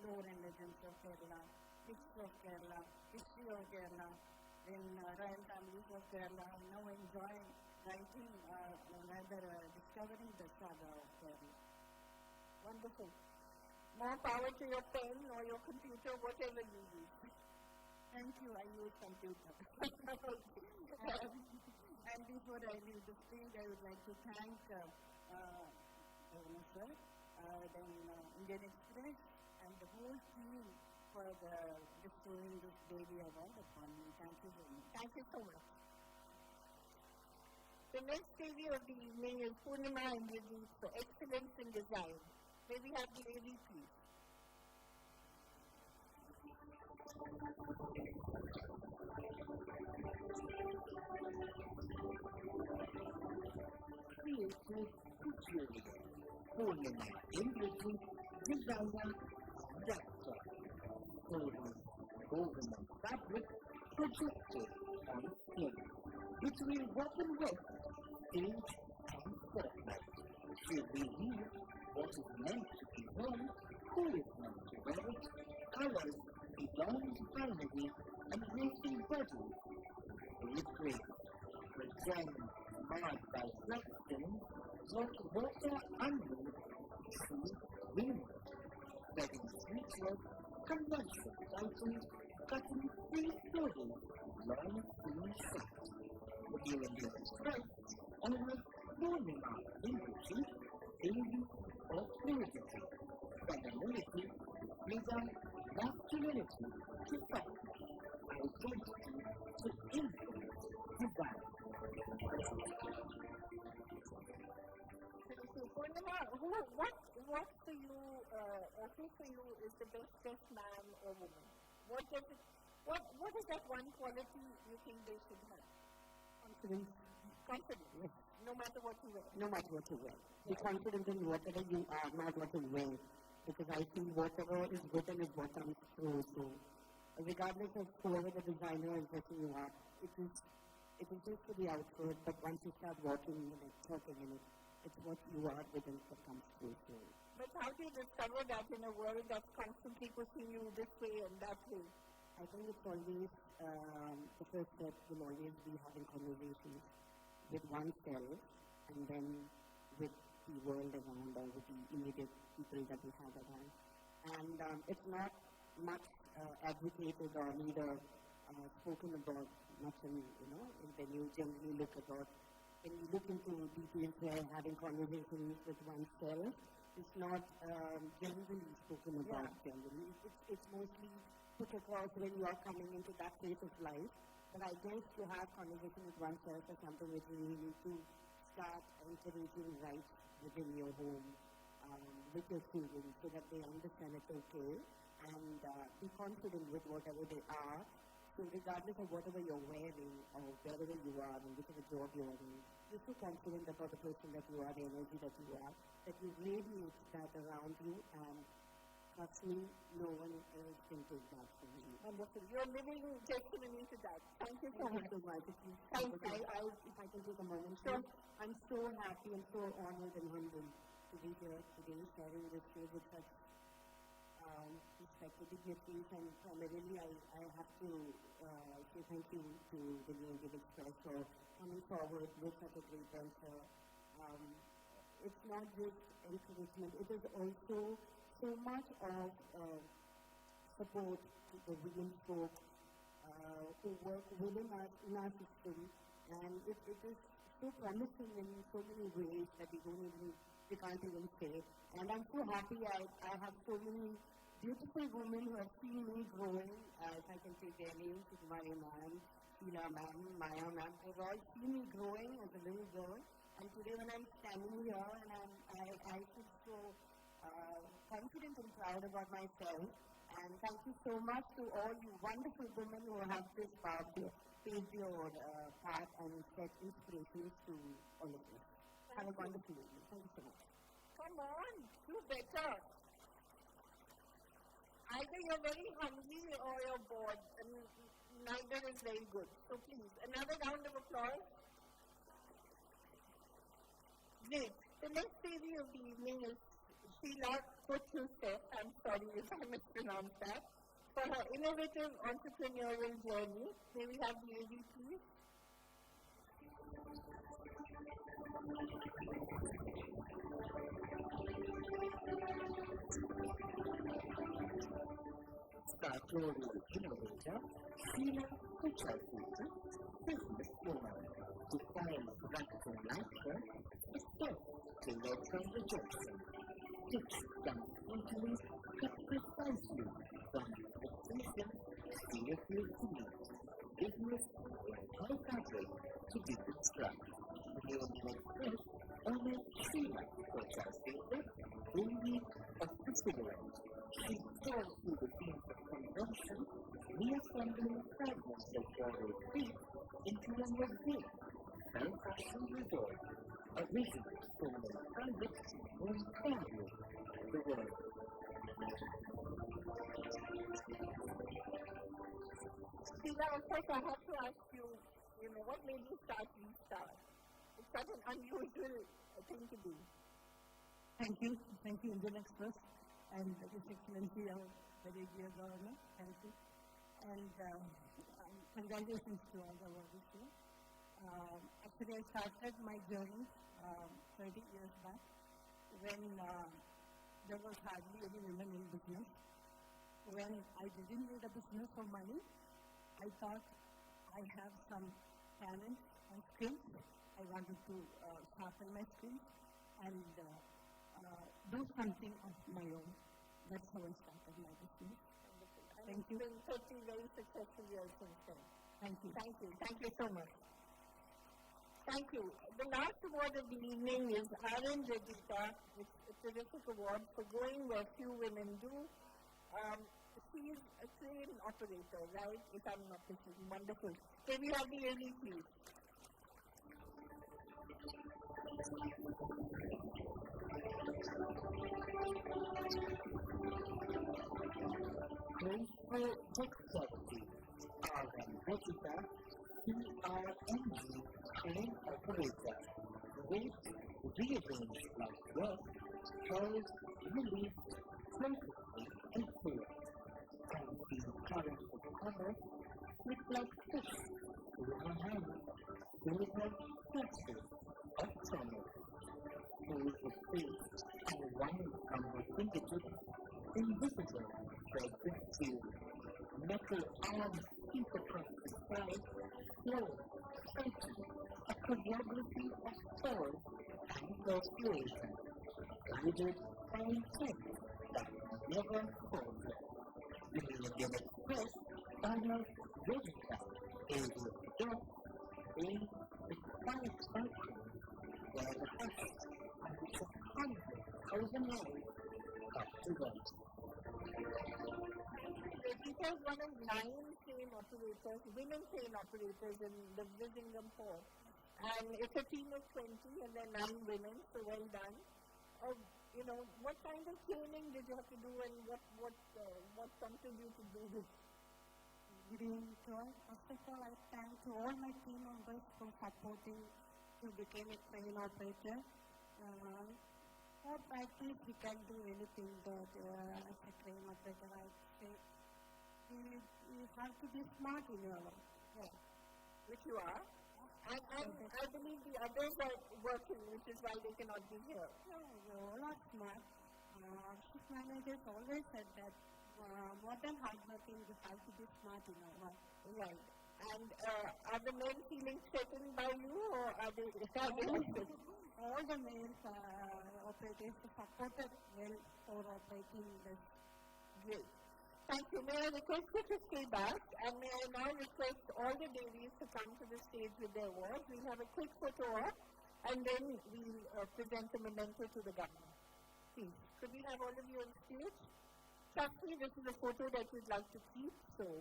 lore and legends of Kerala, history of Kerala, history of Kerala, then royal families of Kerala. Now I enjoy writing, discovering the saga of Kerala. Wonderful. More power to your pen or your computer, whatever you use. Thank you. I use computer. And before I leave the stage, I would like to thank Governor Sir, then Indulgexpress, and the whole team for bestowing this Devi Award upon me. Thank you very much. Thank you so much. The next Devi of the evening is Purnima and Devis for excellence in design. May we have the AV, please. Creative Couturier, Purnima Indulge, designer, director. Golden fabric projected on skin. It will weapon with age and fortnight. She reveals what is meant to be worn, who is meant to wear it, colors, the long binary and racing body. Liquid, but then marred by plankton, like water under sea wind. Getting sweeter, commercial items, cutting free body, long in sight. The Indulgexpress, almost warning our industry, baby or fluidity. Femininity without masculinity to fight, identity to influence, divine. Purnima, what for you, who for you is the best man or woman? What is that one quality you think they should have? Confidence. Confidence. Yes. No matter what you wear. No matter what you wear. Be confident in whatever you are, not what you wear. Because I think whatever is written is what comes through. So, regardless of whoever the designer is dressing you up, it is just for the outfit, but once you start walking in it, talking in it, it's what you are within that comes through. So. But how do you discover that in a world that's constantly pushing you this way and that way? I think it's always, the first step will always be having conversations with oneself and then with the world around or with the immediate people that we have around. And it's not much advocated or neither spoken about much in, when you generally look about, when you look into details where having conversations with oneself, it's not generally spoken about generally. It's mostly put across when you are coming into that phase of life. But I guess to have conversation with oneself is something which we need to start encouraging right within your home with your children so that they understand it's okay and be confident with whatever they are. So regardless of whatever you're wearing or wherever you are and whichever job you're in, you're so confident about the person that you are, the energy that you are, that you radiate that around you, and trust me, no one else can take that from you. Wonderful. You're living testimony to that. Thank you so much. Thank you. If I can take a moment. Sure. I'm so happy and so honored and humbled to be here today, sharing this day with such respected dignitaries, and primarily I have to say thank you to the Indulgexpress for coming forward with such a great venture. It's not just encouragement, it is also so much of support to the women folk who work within in our system, and it is so promising in so many ways that we can't even say. And I'm so happy I have so many beautiful women who have seen me growing, if I can say their names, Kumari ma'am, Sheila ma'am, Maya ma'am, they've all seen me growing as a little girl. And today when I'm standing here and I feel so confident and proud about myself. And thank you so much to all you wonderful women who have this paved your path and set inspirations to all of us. Have a wonderful evening. Thank you so much. Come on, do better. Either you're very hungry or you're bored, and neither is very good. So please, another round of applause. Great. The next lady of the evening is Sheila Kochi. I'm sorry if I mispronounced that. For her innovative entrepreneurial journey, may we have the lady, please? Sartorial innovator, Sheila Kochi, business woman, defines radical laughter, a step to local rejoicing. Tips done simply, cut precisely from expression seriously to meet. Business in high fabric to be described. The Indulgexpress owner Sheila Kochi bringing a cigarette. She tore through the themes of consumption, reassembling fragments of borrowed faith into a mosaic, well-fashioned resort, a vision for the private or traveling the world. Sheila, of course, I have to ask you, what made you start Restart? It's such an unusual thing to do. Thank you. Thank you, Indulgexpress. And His Excellency, our very dear Governor. Thank you. and congratulations to all the awardees here. Actually, I started my journey 30 years back when there was hardly any women in business. When I didn't need a business for money, I thought I have some talent and skills. I wanted to sharpen my skills and do something of my own. That's how I started my business. Thank you. It's been 30 very successful years since then. Thank you. Thank you. Thank you so much. Thank you. The last award of the evening is Aaron Redita. It's a terrific award for going where few women do. She's a train operator, right? If I'm not mistaken. Wonderful. Can we have the AV, please? Grateful dexterity are the Redita PRNG train operator. Weight rearranged like this, held, released, perfectly and clear. And the current of color look like this. With her hand, deliver flashes of channel. Hold the face and one number fingertip, invisible for good view. Metal arms keep across the sky, flow, function, a choreography of soul and persuasion, guided by intent that never falls. The Indulgexpress honors Vedika is a job in the quiet function where the best and which of 100,000 lives come to rest. Redita is one of 9 train operators, women train operators in the Visingham port. And it's a team of 20 and there are 9 women, so well done. What kind of training did you have to do and what prompted you to do this? Good evening to all. First of all, I thank to all my team members for supporting to become a train operator. For practice, we can do anything that as a train operator, I say. You have to be smart in your life. Yeah. Which you are. And I believe the others are working, which is why they cannot be here. No, you're not smart. Shift managers always said that more than hardworking, you have to be smart in your life. Right. And are the men feeling threatened by you, or are they All the males operators supported well for operating this. Great. Thank you. May I request you to stay back, and may I now request all the Devis to come to the stage with their awards. We'll have a quick photo op, and then we'll present the memento to the governor. Please, could we have all of you on stage? Trust me, this is a photo that we'd like to keep, so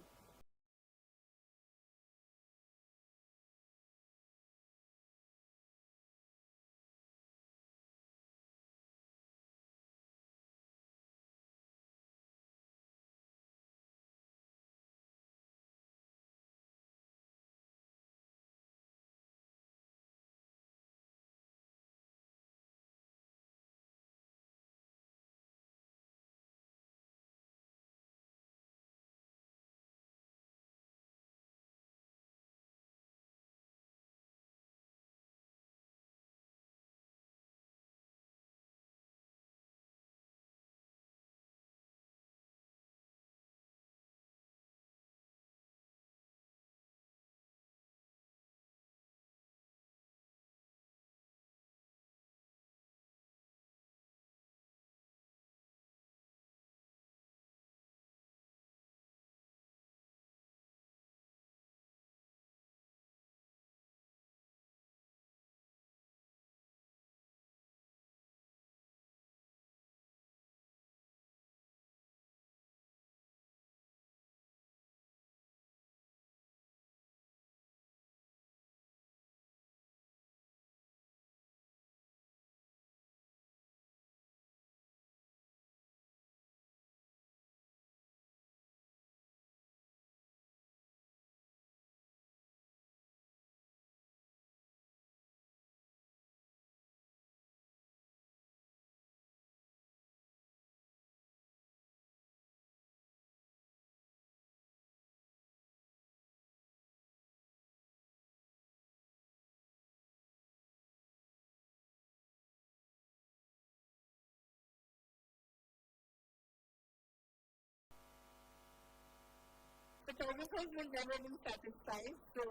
photographers will never be satisfied. So,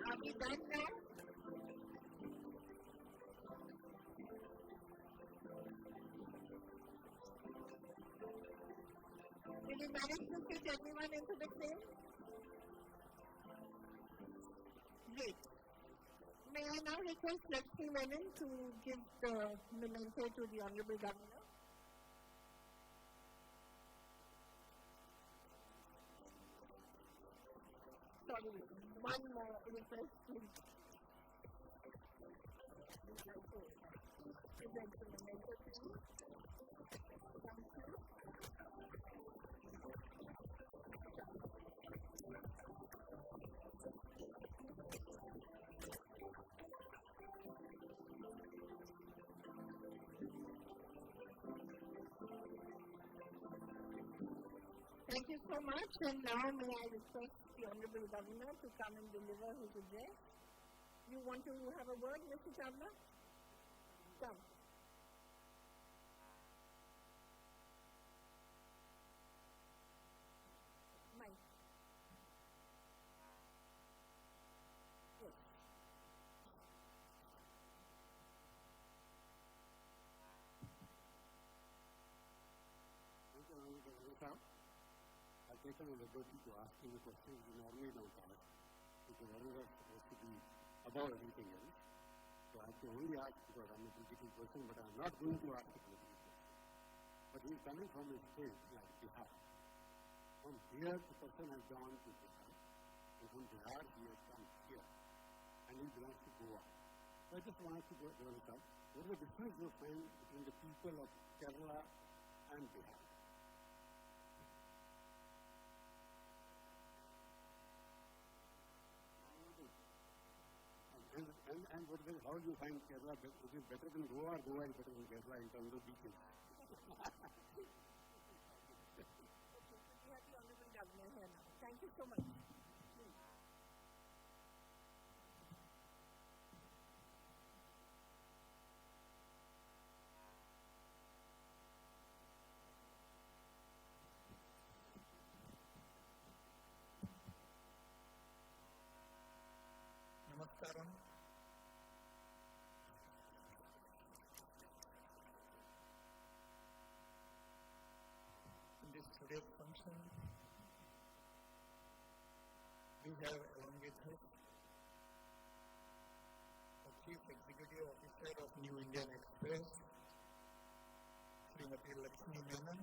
are we done now? Did you manage to fit everyone into the frame? Great. May I now request Lakshmi Menon to give the memento to the Honorable Governor? Sorry, one more request, please. Present the memento, please. Thank you. Thank you so much, and now may I request the Honorable Governor to come and deliver his address. You want to have a word, Mr. Chavla? Come. Mike. Yes. Thank you, Honorable Governor. I've taken the liberty to ask you the questions you normally don't ask, because everyone is supposed to be above everything else. So I have to only ask because I'm a political person, but I'm not going to ask a political question. But he's coming from his state, like Bihar. From here, the person has gone to Bihar, and from Bihar, he has come here, and he belongs to Goa. So I just wanted to develop that. What is the difference you find between the people of Kerala and Bihar? And how do you find Kerala? Is it better than Goa, or Goa is better than Kerala in terms of beaches? Okay, so we have the Honorable Governor here now. Thank you so much. Please. Namaskaram. In this today's function, we have along with us the Chief Executive Officer of New Indian Express, Srimati Lakshmi Menon,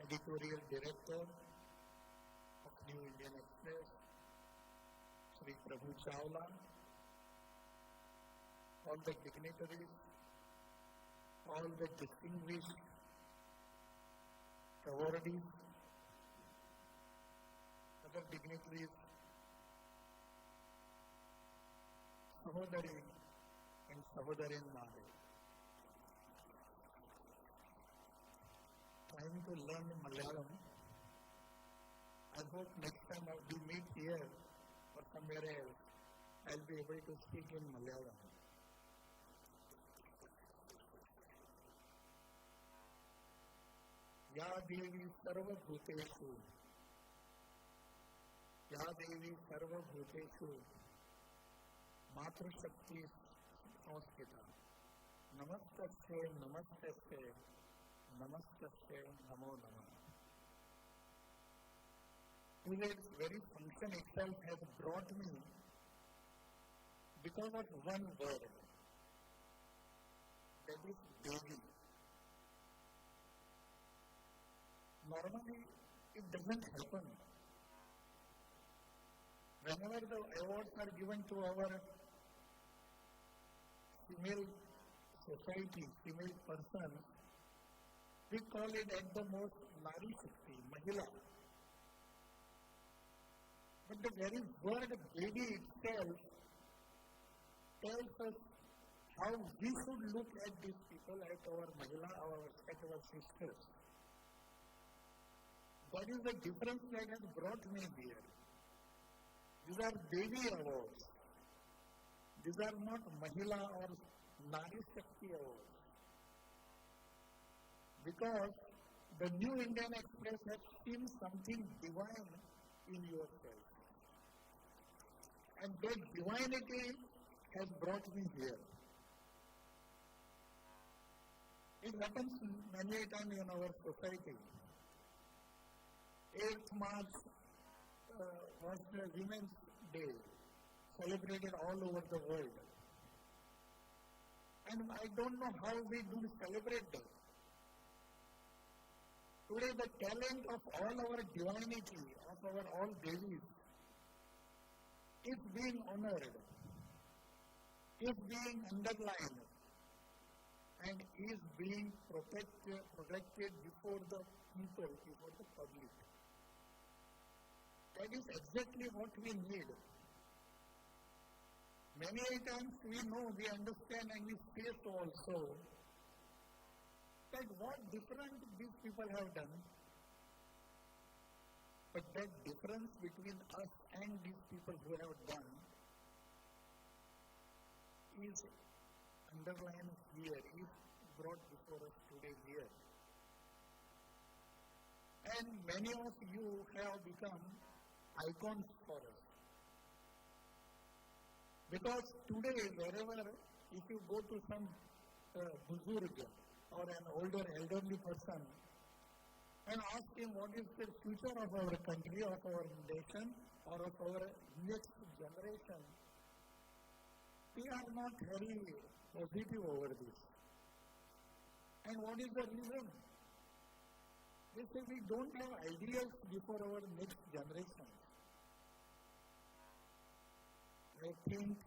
Editorial Director of New Indian Express, Sri Prabhu Chawla, all the dignitaries, all the distinguished awardees, other dignitaries, Sahodari and Sahodarin Mare. Trying to learn Malayalam. I hope next time we meet here or somewhere else, I'll be able to speak in Malayalam. Ya Devi Sarva Bhuteshu, Ya Devi Sarva Bhuteshu, Matru Shakti Samskita, Namaste, Namaste, Namaste, Namo Namah. Today's very function itself has brought me because of one word, that is Devi. Normally, it doesn't happen. Whenever the awards are given to our female society, female person, we call it at the most Nari Shakti, Mahila. But the very word Devi itself tells us how we should look at these people, at our Mahila, at our sisters. That is the difference that has brought me here. These are Devi Awards. These are not Mahila or Nari Shakti Awards. Because the new Indian Express has seen something divine in yourself. And that divinity has brought me here. It happens many times in our society. 8th March was the Women's Day, celebrated all over the world. And I don't know how we do celebrate that. Today the talent of all our divinity, of our all Devis, is being honored, is being underlined, and is being protected before the people, before the public. That is exactly what we need. Many times we know, we understand, and we say so also, that what different these people have done, but that difference between us and these people who have done is underlined here, is brought before us today here. And many of you have become icons for us. Because today, wherever, if you go to some buzurg or an older elderly person and ask him what is the future of our country, of our nation, or of our next generation, they are not very positive over this. And what is the reason? They say we don't have ideals before our next generation. I think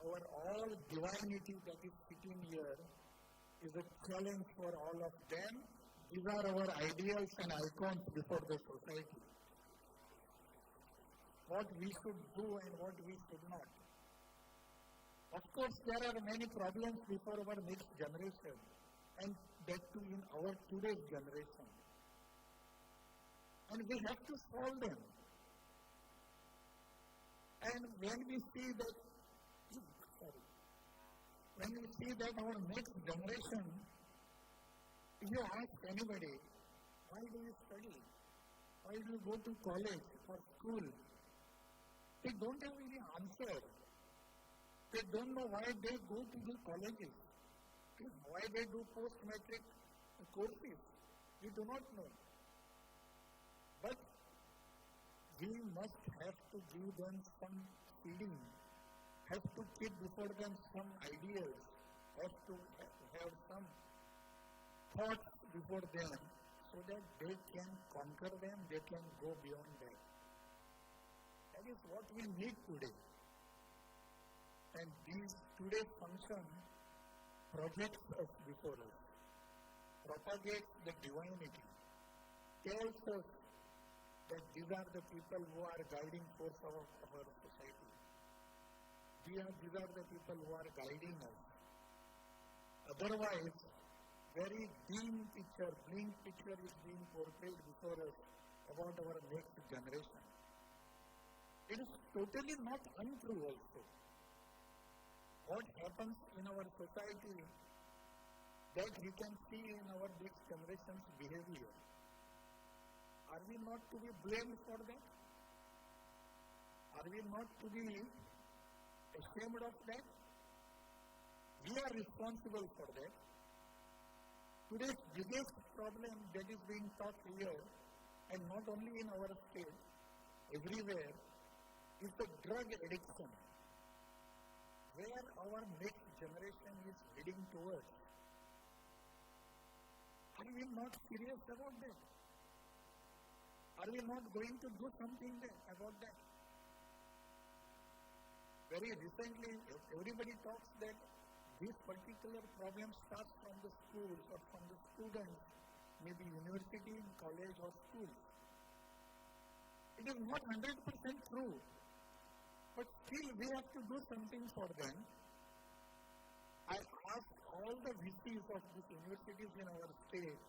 our all divinity that is sitting here is a challenge for all of them. These are our ideals and icons before the society. What we should do and what we should not. Of course, there are many problems before our next generation, and that too in our today's generation. And we have to solve them. And when we see that our next generation, if you ask anybody, why do you study? Why do you go to college or school? They don't have any answer. They don't know why they go to the colleges, why they do post-matric courses. We do not know. But we must have to give them some feeling, have to keep before them some ideas, have to have some thoughts before them so that they can conquer them, they can go beyond that. That is what we need today. And today's function projects us before us, propagates the divinity, tells us that these are the people who are guiding force of our society. These are the people who are guiding us. Otherwise, very dim picture is being portrayed before us about our next generation. It is totally not untrue also. What happens in our society that we can see in our next generation's behavior. Are we not to be blamed for that? Are we not to be ashamed of that? We are responsible for that. Today's biggest problem that is being taught here, and not only in our state, everywhere, is the drug addiction, where our next generation is heading towards. Are we not serious about that? Are we not going to do something about that? Very recently, everybody talks that this particular problem starts from the schools or from the students, maybe university, college or school. It is not 100% true. But still, we have to do something for them. I ask all the VCs of these universities in our state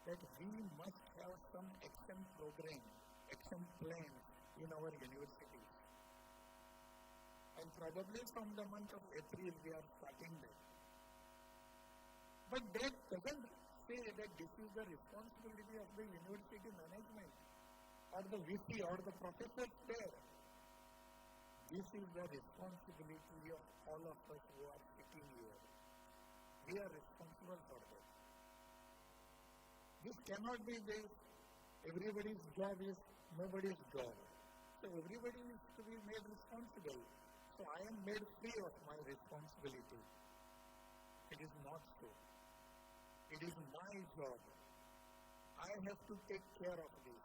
that we must have some action program, action plan in our universities. And probably from the month of April, we are starting that. But that doesn't say is the responsibility of the university management or the VC or the professors there. This is the responsibility of all of us who are sitting here. We are responsible for that. This cannot be this. Everybody's job is nobody's job. So everybody is to be made responsible. So I am made free of my responsibility. It is not so. It is my job. I have to take care of this.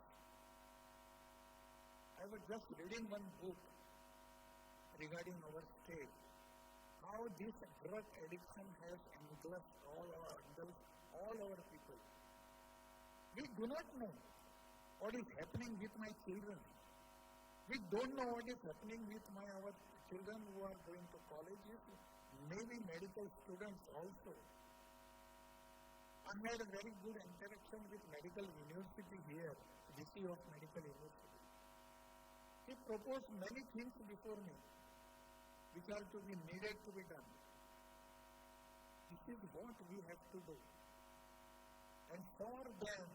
I was just reading one book regarding our state, how this drug addiction has engulfed all our people. We do not know what is happening with my children. We don't know what is happening with our children who are going to colleges, maybe medical students also. I had a very good interaction with medical university here, VC of medical university. He proposed many things before me, which are to be needed to be done. This is what we have to do. And for them,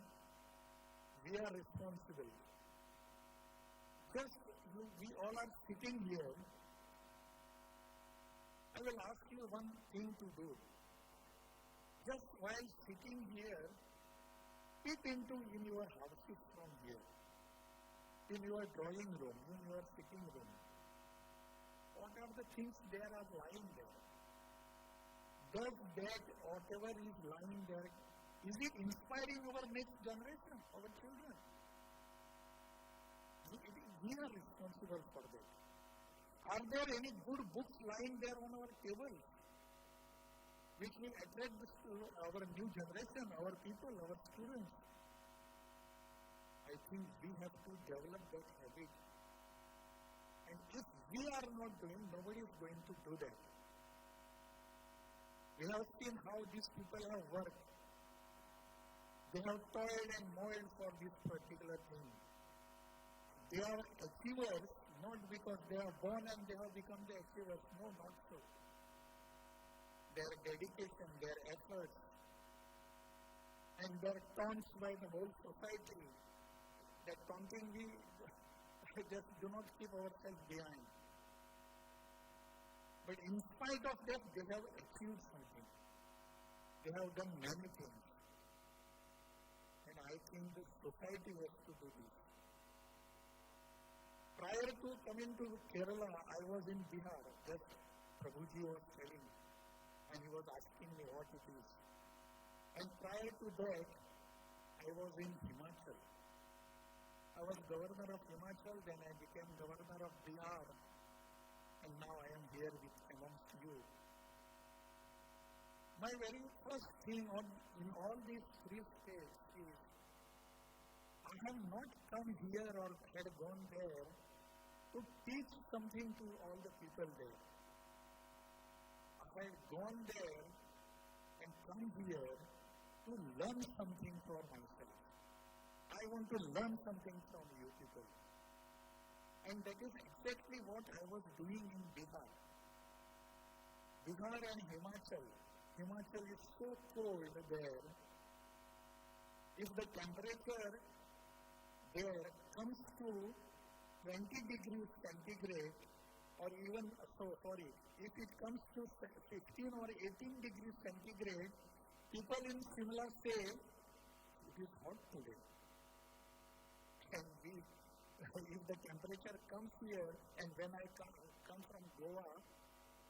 we are responsible. Just we all are sitting here. I will ask you one thing to do. Just while sitting here, peep into in your houses from here, in your drawing room, in your sitting room. What are the things there are lying there? Does that whatever is lying there, is it inspiring our next generation, our children? We are responsible for that. Are there any good books lying there on our table which will attract our new generation, our people, our students? I think we have to develop that habit. And if we are not doing, nobody is going to do that. We have seen how these people have worked. They have toiled and moiled for this particular thing. They are achievers, not because they are born and they have become the achievers. No, not so. Their dedication, their efforts, and their taunts by the whole society, that taunting we just do not keep ourselves behind. But in spite of that, they have achieved something. They have done many things. And I think the society has to do this. Prior to coming to Kerala, I was in Bihar. Just Prabhuji was telling me. And he was asking me what it is. And prior to that, I was in Himachal. I was governor of Himachal, then I became governor of Bihar. And now I am here amongst you. My very first thing in all these three states is, I have not come here or had gone there to teach something to all the people there. I had gone there and come here to learn something for myself. I want to learn something from you people. And that is exactly what I was doing in Bihar. Bihar and Himachal. Himachal is so cold there. If the temperature there comes to 20 degrees centigrade, or even, if it comes to 15 or 18 degrees centigrade, people in Shimla say, it is hot today. And if the temperature comes here, and when I come from Goa,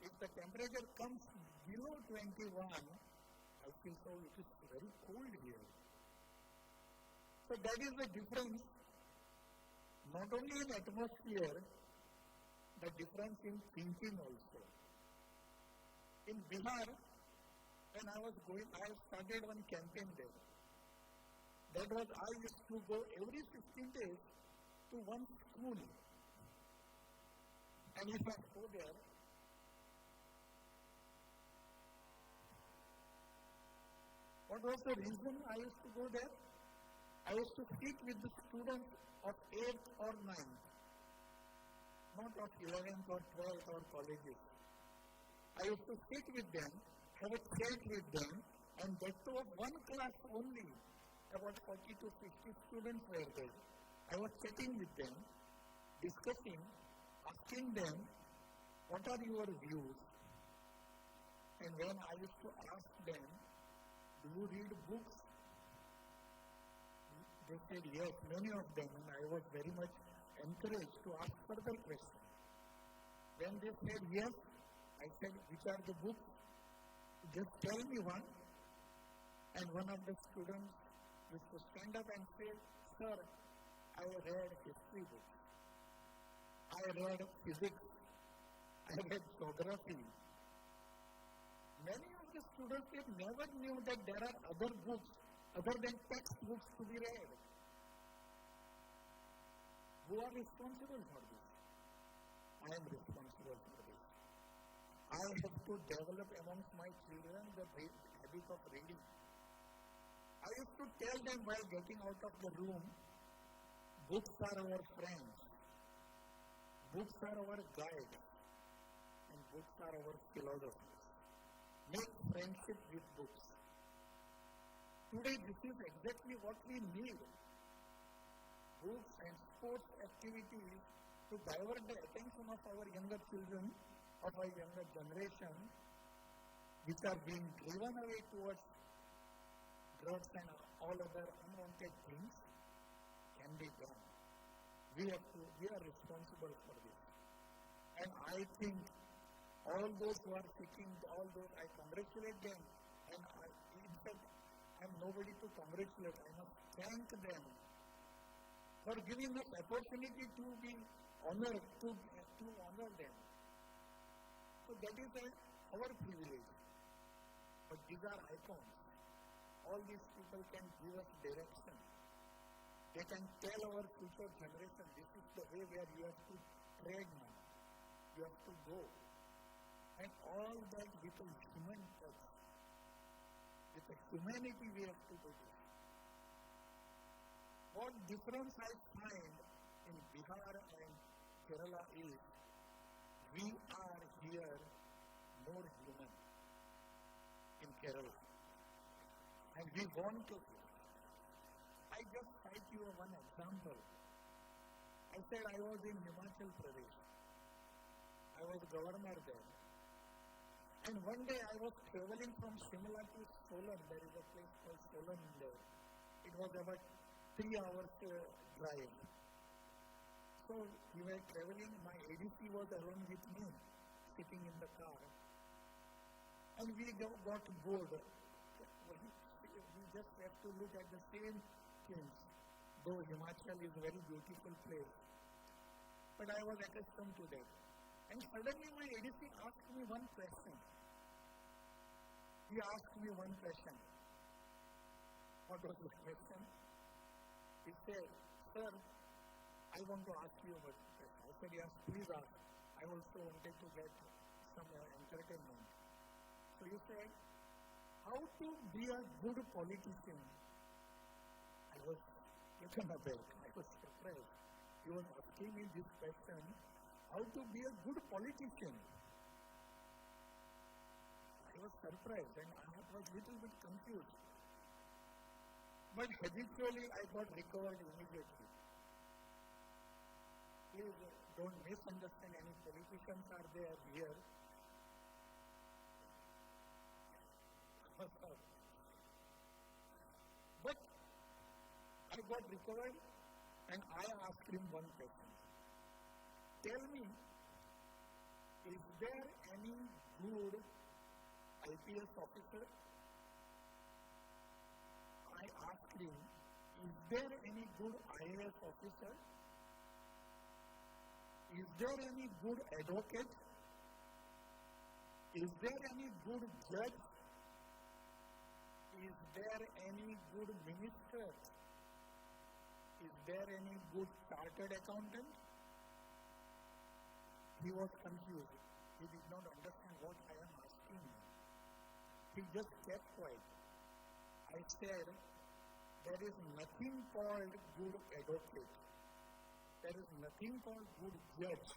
if the temperature comes below 21, I feel so it is very cold here. So that is the difference, not only in atmosphere, the difference in thinking also. In Bihar, when I started one campaign there. That was, I used to go every 15 days to one school. And if I go there, what was the reason I used to go there? I used to sit with the students of 8th or 9th, not of 11th or 12th or colleges. I used to sit with them, have a chat with them, and that too of one class only. about 40 to 50 students were there. I was sitting with them, discussing, asking them, what are your views? And when I used to ask them, do you read books? They said yes, many of them, and I was very much encouraged to ask further questions. When they said yes, I said, which are the books? Just tell me one. And one of the students used to stand up and say, sir, I read history books. I read physics. I read geography. Many of the students never knew that there are other books other than textbooks to be read. Who are responsible for this? I am responsible for this. I have to develop amongst my children the habit of reading. I used to tell them while getting out of the room, books are our friends. Books are our guide. And books are our philosophers. Make friendship with books. Today, this is exactly what we need. Books and sports activities to divert the attention of our younger children, of our younger generation, which are being driven away towards drugs and all other unwanted things, can be done. We are responsible for this. And I think all those who are seeking, I congratulate them. And in fact, I am nobody to congratulate. I must thank them for giving us opportunity to be honored, to honor them. So that is our privilege. But these are icons. All these people can give us direction. They can tell our future generation, this is the way where you have to tread now. You have to go. And all that with a human touch. With a humanity we have to do this. What difference I find in Bihar and Kerala is, we are here more human in Kerala. And we want to. I just cite you one example. I said I was in Himachal Pradesh. I was governor there. And one day I was traveling from Shimla to Solan. There is a place called Solan there. It was about 3 hours drive. So we were traveling. My ADC was along with me, sitting in the car. And we got bored. We just have to look at the same things. Though Himachal is a very beautiful place. But I was accustomed to that. And suddenly my ADC asked me one question. He asked me one question. What was the question? He said, sir, I want to ask you about this question. I said, yes, please ask. I also wanted to get some entertainment. So he said, how to be a good politician? I was taken aback. I was surprised. He was asking me this question, how to be a good politician? I was surprised and I was a little bit confused. But habitually I got recovered immediately. Please don't misunderstand, any politicians are there here. But I got recovered and I asked him one question. Tell me, is there any good IPS officer? I asked him, is there any good IAS officer? Is there any good advocate? Is there any good judge? Is there any good minister? Is there any good chartered accountant? He was confused. He did not understand what I am asking him. He just kept quiet. I said, there is nothing called good advocate. There is nothing called good judge.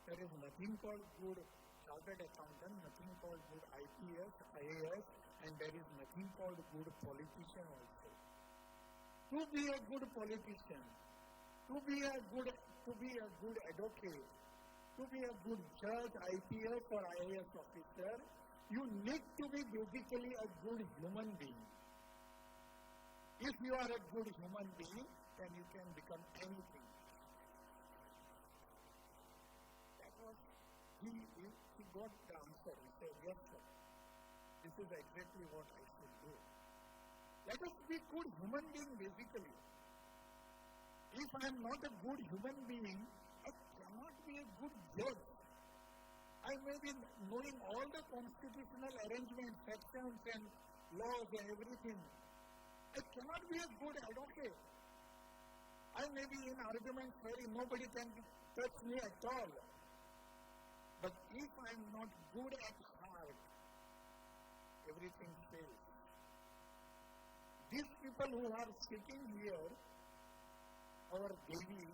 There is nothing called good chartered accountant, nothing called good IPS, IAS, and there is nothing called good politician also. to be a good politician, to be a good advocate, to be a good judge, IPS or IAS officer, you need to be basically a good human being. If you are a good human being, then you can become anything. That was, he got the answer. He said, yes, sir. This is exactly what I should do. Let us be good human being basically. If I am not a good human being, I cannot be a good judge. I may be knowing all the constitutional arrangements, sections and laws and everything. I cannot be a good advocate. I may be in arguments where nobody can touch me at all. But if I am not good at heart, everything fails. These people who are sitting here, our Devi,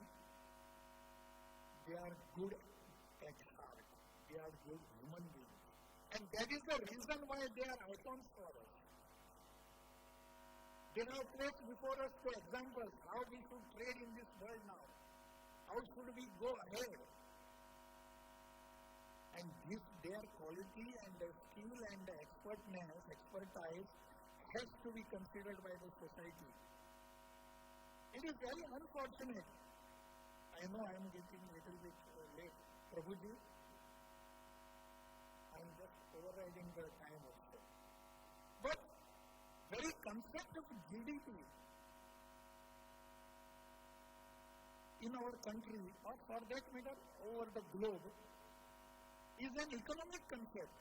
they are good at heart. They are good human beings. And that is the reason why they are icons for us. They have placed before us the examples how we should trade in this world now. How should we go ahead? And this, their quality and their skill and the expertise has to be considered by the society. It is very unfortunate. I know I am getting a little bit late. Prabhuji, I am just overriding the time also. But very concept of GDP in our country, or for that matter over the globe, is an economic concept.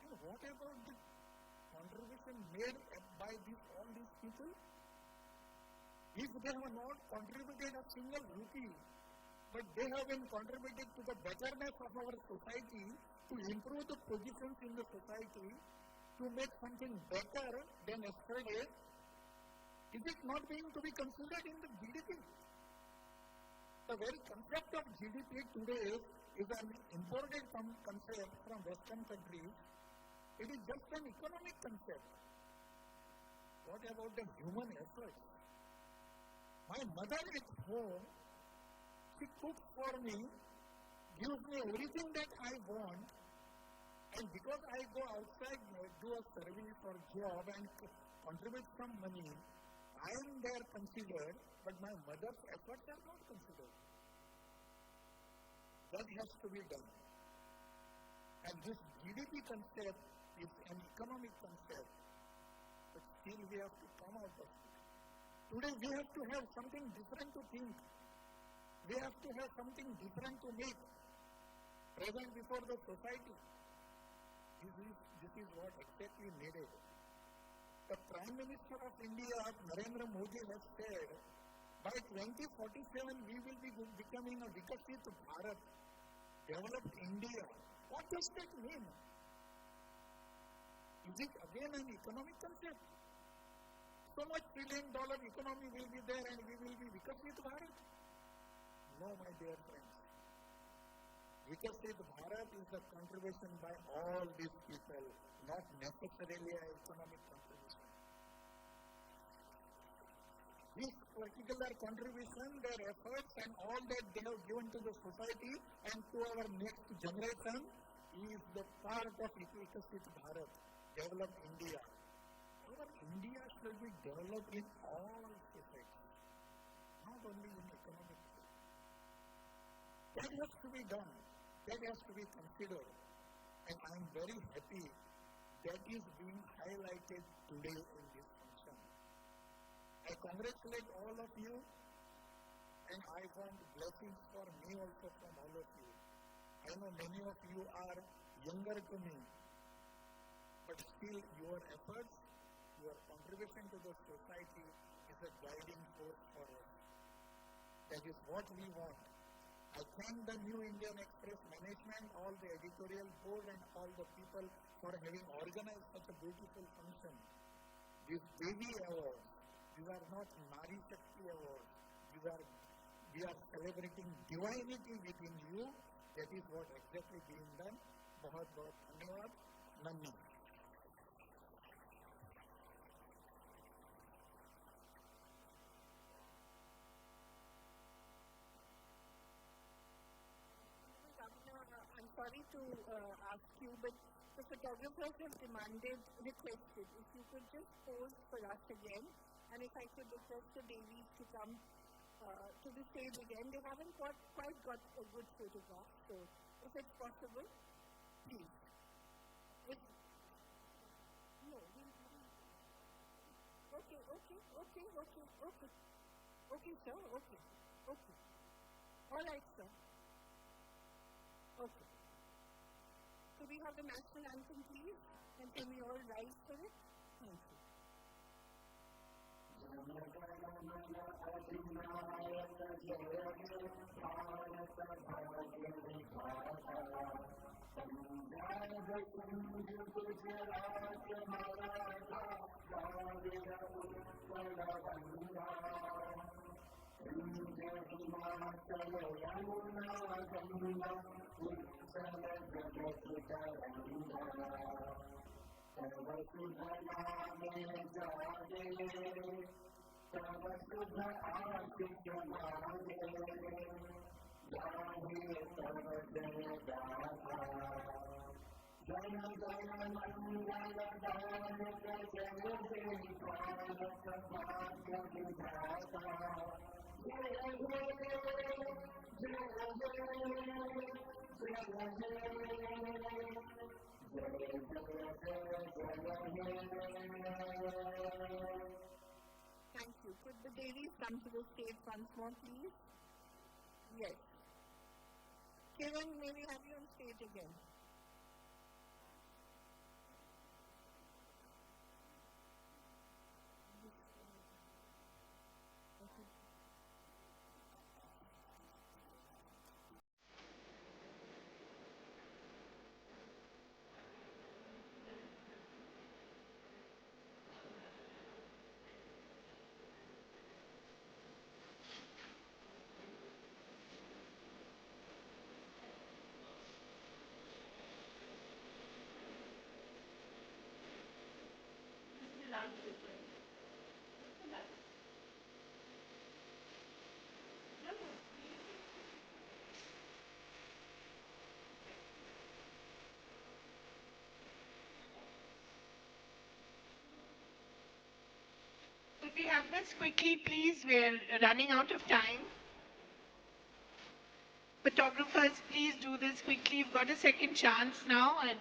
And what about the contribution made by all these people? If they have not contributed a single rupee, but they have been contributed to the betterness of our society, to improve the positions in the society, to make something better than yesterday, is it not being to be considered in the GDP? The very concept of GDP today is an imported concept from Western countries. It is just an economic concept. What about the human effort? My mother at home, she cooks for me, gives me everything that I want, and because I go outside, do a service or job and contribute some money, I am there considered, but my mother's efforts are not considered. That has to be done. And this GDP concept is an economic concept, but still we have to come out of it. Today we have to have something different to think. We have to have something different to make present before the society. This is what exactly needed. The Prime Minister of India, Narendra Modi, has said, by 2047 we will be becoming a Vikasit Bharat, developed India. What does that mean? Is it again an economic concept? So much $1 trillion economy will be there and we will be Vikasit Bharat? No, my dear friends. Vikasit Bharat is the contribution by all these people, not necessarily an economic contribution. This particular contribution, their efforts and all that they have given to the society and to our next generation is the part of Vikasit Bharat, developed India. Our India should be developed in all aspects, not only in economic. That has to be done. That has to be considered. And I am very happy that is being highlighted today in this function. I congratulate all of you and I want blessings for me also from all of you. I know many of you are younger to me, but still your efforts, your contribution to the society is a guiding force for us. That is what we want. I thank the New Indian Express management, all the editorial board and all the people for having organized such a beautiful function. These Devi Awards, these are not Nari Shakti Awards. We are celebrating divinity within you. That is what exactly being done. बहुत बहुत धन्यवाद. नन्ही. sorry to ask you, but the photographers have requested, if you could just pose for us again, and if I could request the Devis to come to the stage again. They haven't quite got a good photograph, so if it's possible, please. Okay, sir, okay. All right, sir. Okay. So we have the national anthem, please, and can we all rise for it? Thank you. Thank you. Could the Devis come to the stage once more, please? Yes. Kiran, may we have you on stage again? Could we have this quickly, please? We're running out of time. Photographers, please do this quickly. You've got a second chance now. And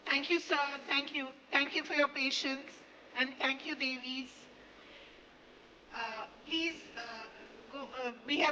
thank you, sir. Thank you. Thank you for your patience. And thank you, Devis. Please go. We have